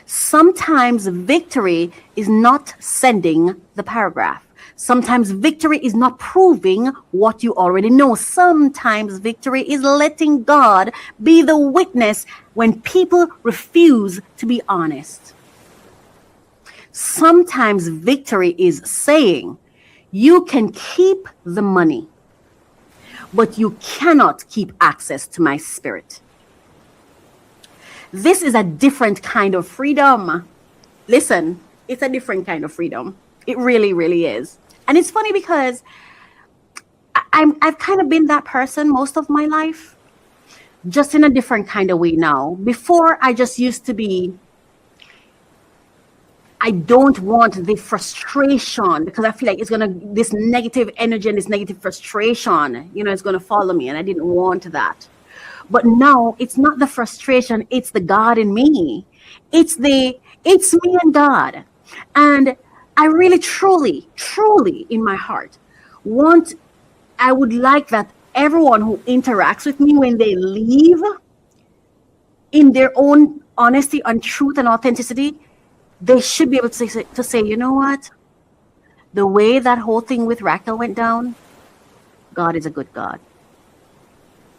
Sometimes victory is not sending the paragraph. Sometimes victory is not proving what you already know. Sometimes victory is letting God be the witness when people refuse to be honest. Sometimes victory is saying, you can keep the money, but you cannot keep access to my spirit. This is a different kind of freedom. Listen, it's a different kind of freedom. It really, really is. And it's funny because I've kind of been that person most of my life, just in a different kind of way now. Before, I just used to be, I don't want the frustration, because I feel like this negative energy and this negative frustration, it's going to follow me. And I didn't want that. But now it's not the frustration. It's the God in me. It's me and God. And I really, truly, truly in my heart I would like that everyone who interacts with me, when they leave in their own honesty, on truth and authenticity, they should be able to say, you know what? The way that whole thing with Racquel went down, God is a good God.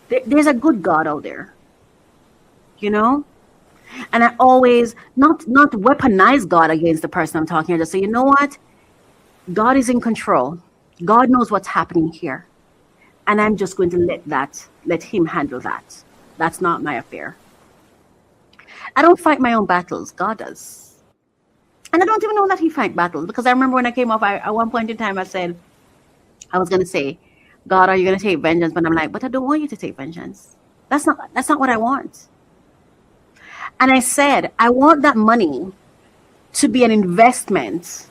There's a good God out there, you know? And I always not weaponize God against the person I'm talking to. Just say, you know what? God is in control. God knows what's happening here. And I'm just going to let him handle that. That's not my affair. I don't fight my own battles. God does. And I don't even know that he fights battles, because I remember when I came off, at one point in time, I said, I was going to say, God, are you going to take vengeance? But I'm like, but I don't want you to take vengeance. That's not what I want. And I said, I want that money to be an investment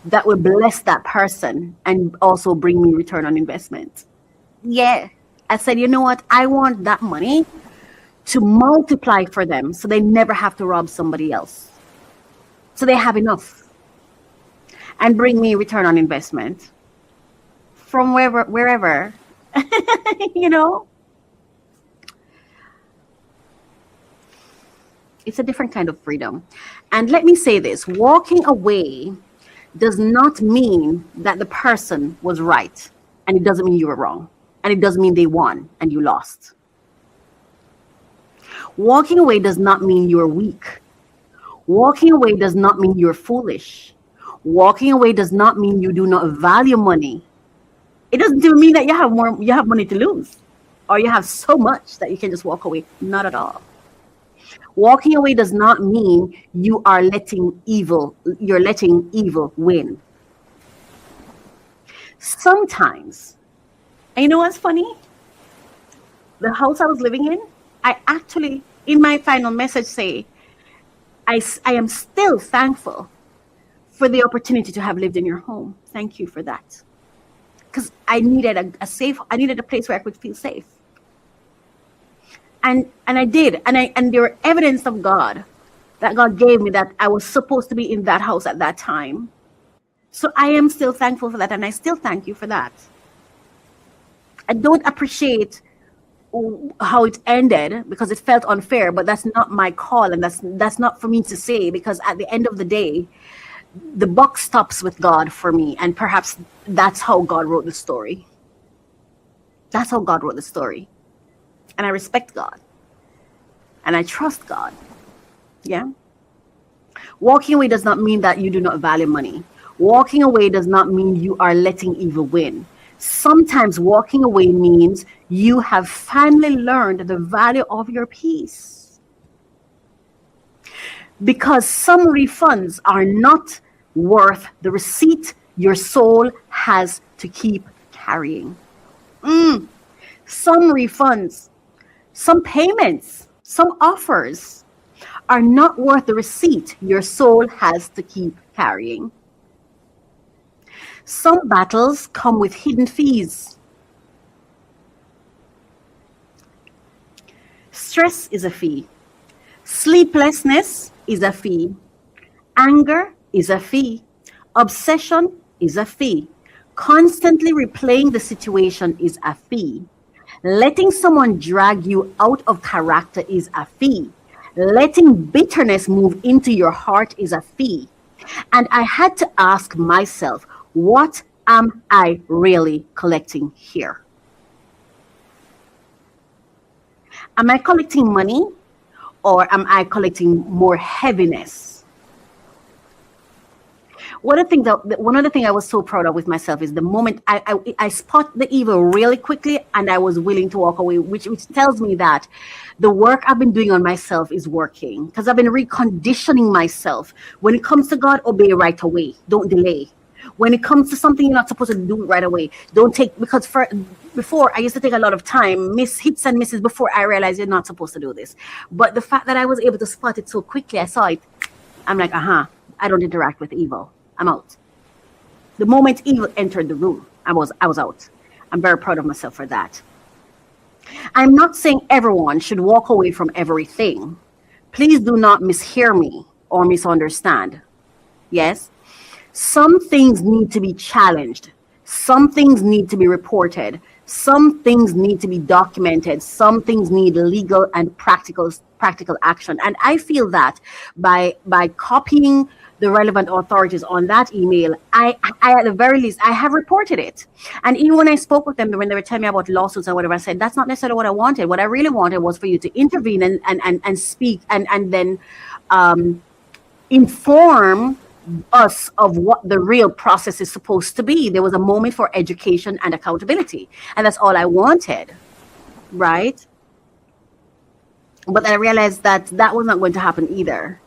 that will bless that person and also bring me return on investment. Yeah. I said, you know what? I want that money to multiply for them so they never have to rob somebody else. So they have enough. And bring me return on investment from wherever, you know. It's a different kind of freedom. And let me say this, walking away does not mean that the person was right. And it doesn't mean you were wrong. And it doesn't mean they won and you lost. Walking away does not mean you're weak. Walking away does not mean you're foolish. Walking away does not mean you do not value money. It doesn't even mean that you have money to lose, or you have so much that you can just walk away. Not at all. Walking away does not mean you're letting evil win. Sometimes, and you know what's funny? The house I was living in, I actually, in my final message, say, I am still thankful for the opportunity to have lived in your home. Thank you for that. Because I needed I needed a place where I could feel safe. And I did. And there were evidence of God that God gave me that I was supposed to be in that house at that time. So I am still thankful for that. And I still thank you for that. I don't appreciate how it ended because it felt unfair, but that's not my call. And that's not for me to say, because at the end of the day, the buck stops with God for me. And perhaps that's how God wrote the story. That's how God wrote the story. And I respect God. And I trust God. Yeah. Walking away does not mean that you do not value money. Walking away does not mean you are letting evil win. Sometimes walking away means you have finally learned the value of your peace. Because some refunds are not worth the receipt your soul has to keep carrying. Some refunds, some payments, some offers are not worth the receipt your soul has to keep carrying. Some battles come with hidden fees. Stress is a fee. Sleeplessness is a fee. Anger is a fee. Obsession is a fee. Constantly replaying the situation is a fee. Letting someone drag you out of character is a fee. Letting bitterness move into your heart is a fee. And I had to ask myself, what am I really collecting here? Am I collecting money, or am I collecting more heaviness? One of the things I was so proud of with myself is the moment I spot the evil really quickly and I was willing to walk away, which tells me that the work I've been doing on myself is working, because I've been reconditioning myself. When it comes to God, obey right away. Don't delay. When it comes to something you're not supposed to do it right away, don't take, because before I used to take a lot of time, miss hits and misses before I realized you're not supposed to do this. But the fact that I was able to spot it so quickly, I saw it, I'm like, I don't interact with evil. I'm out. The moment evil entered the room, I was out. I'm very proud of myself for that. I'm not saying everyone should walk away from everything. Please do not mishear me or misunderstand. Yes? Some things need to be challenged. Some things need to be reported. Some things need to be documented. Some things need legal and practical action. And I feel that by copying the relevant authorities on that email, I at the very least, I have reported it. And even when I spoke with them, when they were telling me about lawsuits and whatever, I said, that's not necessarily what I wanted. What I really wanted was for you to intervene and speak and then inform us of what the real process is supposed to be. There was a moment for education and accountability, and that's all I wanted, right? But I realized that was not going to happen either.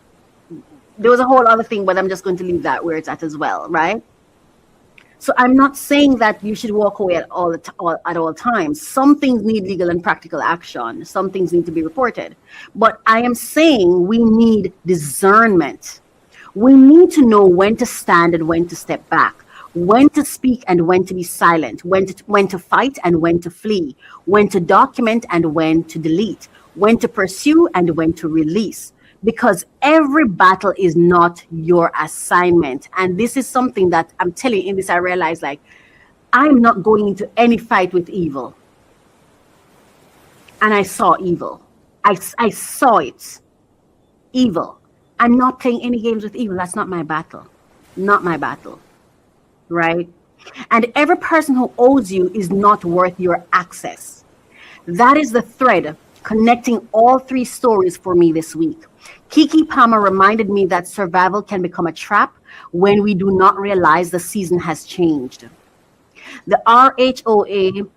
There was a whole other thing, but I'm just going to leave that where it's at as well, right? So I'm not saying that you should walk away at all times. Some things need legal and practical action. Some things need to be reported. But I am saying we need discernment. We need to know when to stand and when to step back, when to speak and when to be silent, when to fight and when to flee, when to document and when to delete, when to pursue and when to release. Because every battle is not your assignment. And this is something that I'm telling you, in this I realize, like, I'm not going into any fight with evil. And I saw evil. I saw it. Evil. I'm not playing any games with evil. That's not my battle. Not my battle. Right? And every person who owes you is not worth your access. That is the thread connecting all three stories for me this week. Keke Palmer reminded me that survival can become a trap when we do not realize the season has changed. The RHOA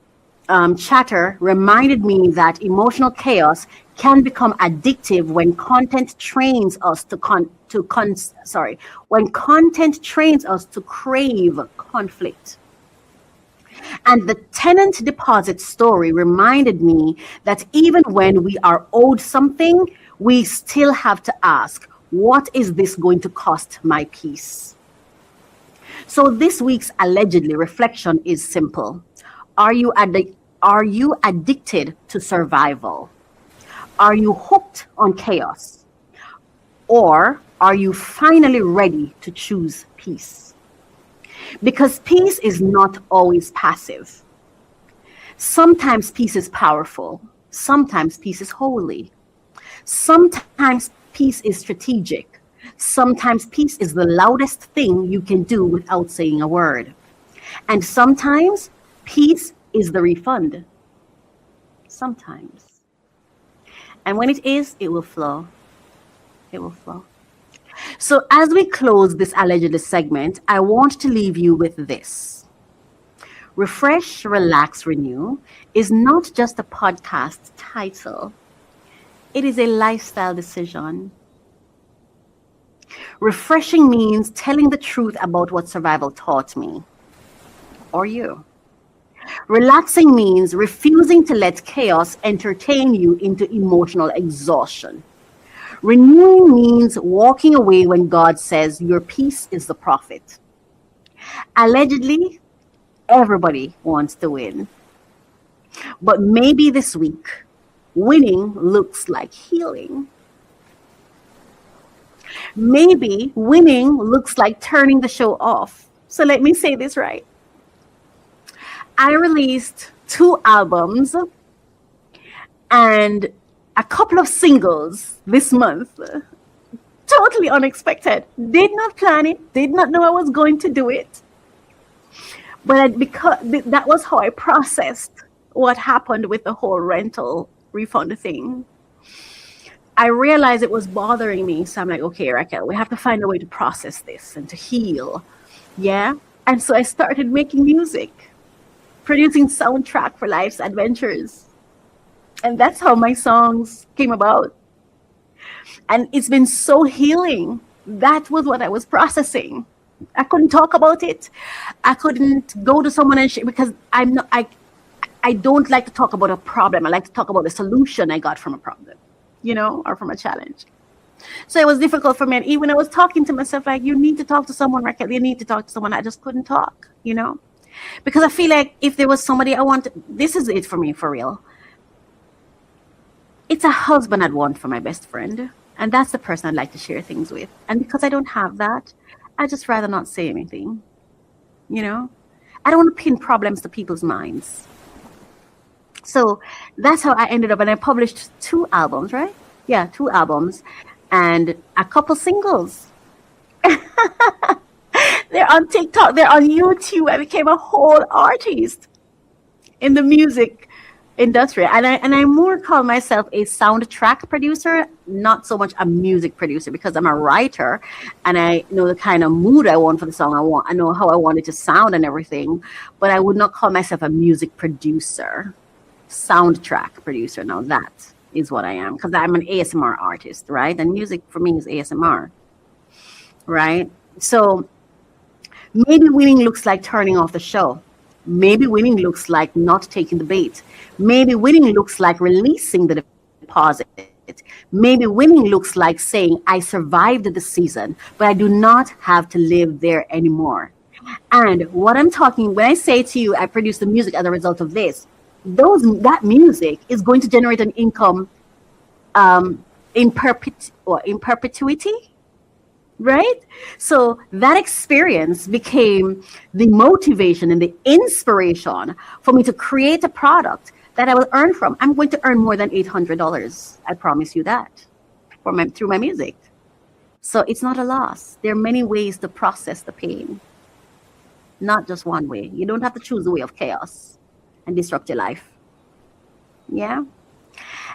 chatter reminded me that emotional chaos can become addictive when content trains us when content trains us to crave conflict. And the tenant deposit story reminded me that even when we are owed something, we still have to ask, what is this going to cost my peace? So this week's allegedly reflection is simple. Are you addicted to survival? Are you hooked on chaos? Or are you finally ready to choose peace? Because peace is not always passive. Sometimes peace is powerful. Sometimes peace is holy. Sometimes peace is strategic. Sometimes peace is the loudest thing you can do without saying a word. And sometimes peace is the refund. Sometimes. And when it is, it will flow. It will flow. So as we close this allegedly segment, I want to leave you with this. Refresh, Relax, Renew is not just a podcast title. It is a lifestyle decision. Refreshing means telling the truth about what survival taught me, or you. Relaxing means refusing to let chaos entertain you into emotional exhaustion. Renewing means walking away when God says your peace is the profit. Allegedly, everybody wants to win. But maybe this week, winning looks like healing. Maybe winning looks like turning the show off. So let me say this right. I released 2 albums and a couple of singles this month. Totally unexpected. Did not plan it. Did not know I was going to do it. But because that was how I processed what happened with the whole rental refund thing. I realized it was bothering me. So I'm like, okay, Racquel, we have to find a way to process this and to heal. Yeah. And so I started making music, producing soundtrack for life's adventures. And that's how my songs came about. And it's been so healing. That was what I was processing. I couldn't talk about it. I couldn't go to someone and share because I don't like to talk about a problem. I like to talk about the solution I got from a problem, or from a challenge. So it was difficult for me. And even I was talking to myself like, you need to talk to someone, Racquel. You need to talk to someone. I just couldn't talk, because I feel like if there was somebody this is it for me, for real. It's a husband I'd want for my best friend. And that's the person I'd like to share things with. And because I don't have that, I just rather not say anything. I don't want to pin problems to people's minds. So that's how I ended up. And I published 2 albums, right? Yeah, 2 albums and a couple singles. They're on TikTok, they're on YouTube. I became a whole artist in the music industry. And I more call myself a soundtrack producer, not so much a music producer, because I'm a writer and I know the kind of mood I want for the song. I know how I want it to sound and everything, but I would not call myself a music producer. Soundtrack producer. Now that is what I am, because I'm an ASMR artist, right? And music for me is ASMR, right? So maybe winning looks like turning off the show. Maybe winning looks like not taking the bait. Maybe winning looks like releasing the deposit. Maybe winning looks like saying, I survived the season, but I do not have to live there anymore. And what I'm talking, when I say to you, I produce the music as a result of this, that music is going to generate an income in perpetuity. Right? So that experience became the motivation and the inspiration for me to create a product that I will earn from. I'm going to earn more than $800. I promise you that through my music. So it's not a loss. There are many ways to process the pain, not just one way. You don't have to choose the way of chaos and disrupt your life. Yeah.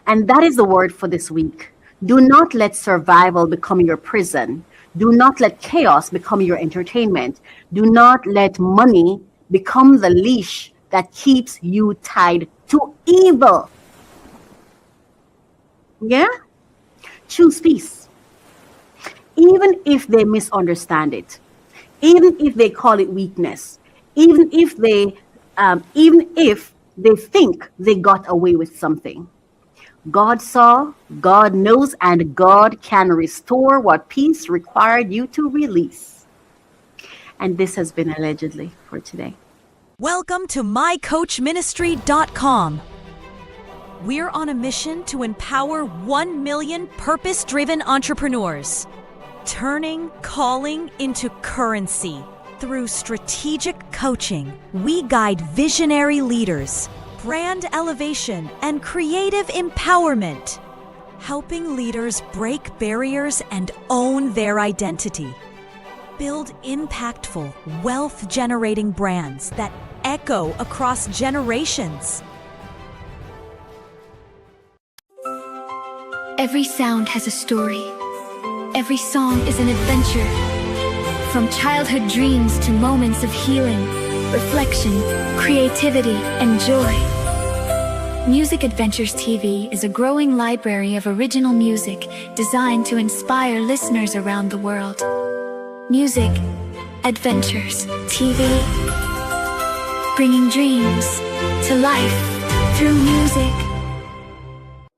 And that is the word for this week. Do not let survival become your prison. Do not let chaos become your entertainment. Do not let money become the leash that keeps you tied to evil. Yeah? Choose peace. Even if they misunderstand it, even if they call it weakness, even if they think they got away with something. God saw, God knows, and God can restore what peace required you to release. And this has been Allegedly for today. Welcome to mycoachministry.com. We're on a mission to empower 1 million purpose-driven entrepreneurs, turning calling into currency. Through strategic coaching, we guide visionary leaders, brand elevation, and creative empowerment, helping leaders break barriers and own their identity. Build impactful, wealth-generating brands that echo across generations. Every sound has a story. Every song is an adventure. From childhood dreams to moments of healing, reflection, creativity, and joy. Music Adventures TV is a growing library of original music designed to inspire listeners around the world. Music Adventures TV, bringing dreams to life through music.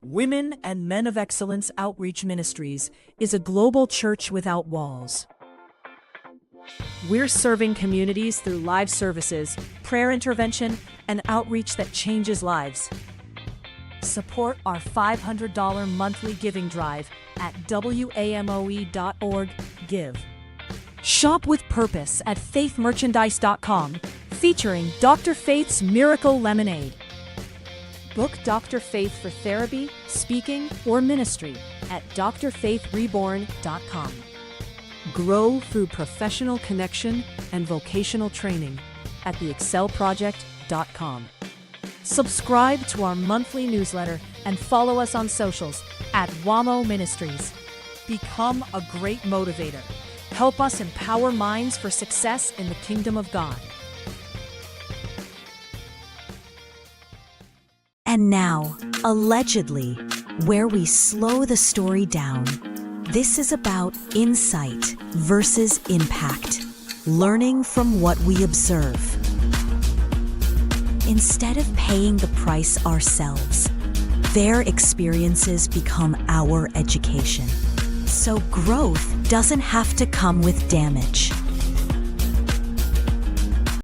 Women and Men of Excellence Outreach Ministries is a global church without walls. We're serving communities through live services, prayer intervention, and outreach that changes lives. Support our $500 monthly giving drive at wamoe.org/give. Shop with purpose at faithmerchandise.com, featuring Dr. Faith's Miracle Lemonade. Book Dr. Faith for therapy, speaking, or ministry at drfaithreborn.com. Grow through professional connection and vocational training at theexcelproject.com. Subscribe to our monthly newsletter and follow us on socials at WAMO Ministries. Become a great motivator. Help us empower minds for success in the kingdom of God. And now, Allegedly, where we slow the story down. This is about insight versus impact, learning from what we observe. Instead of paying the price ourselves, their experiences become our education. So growth doesn't have to come with damage.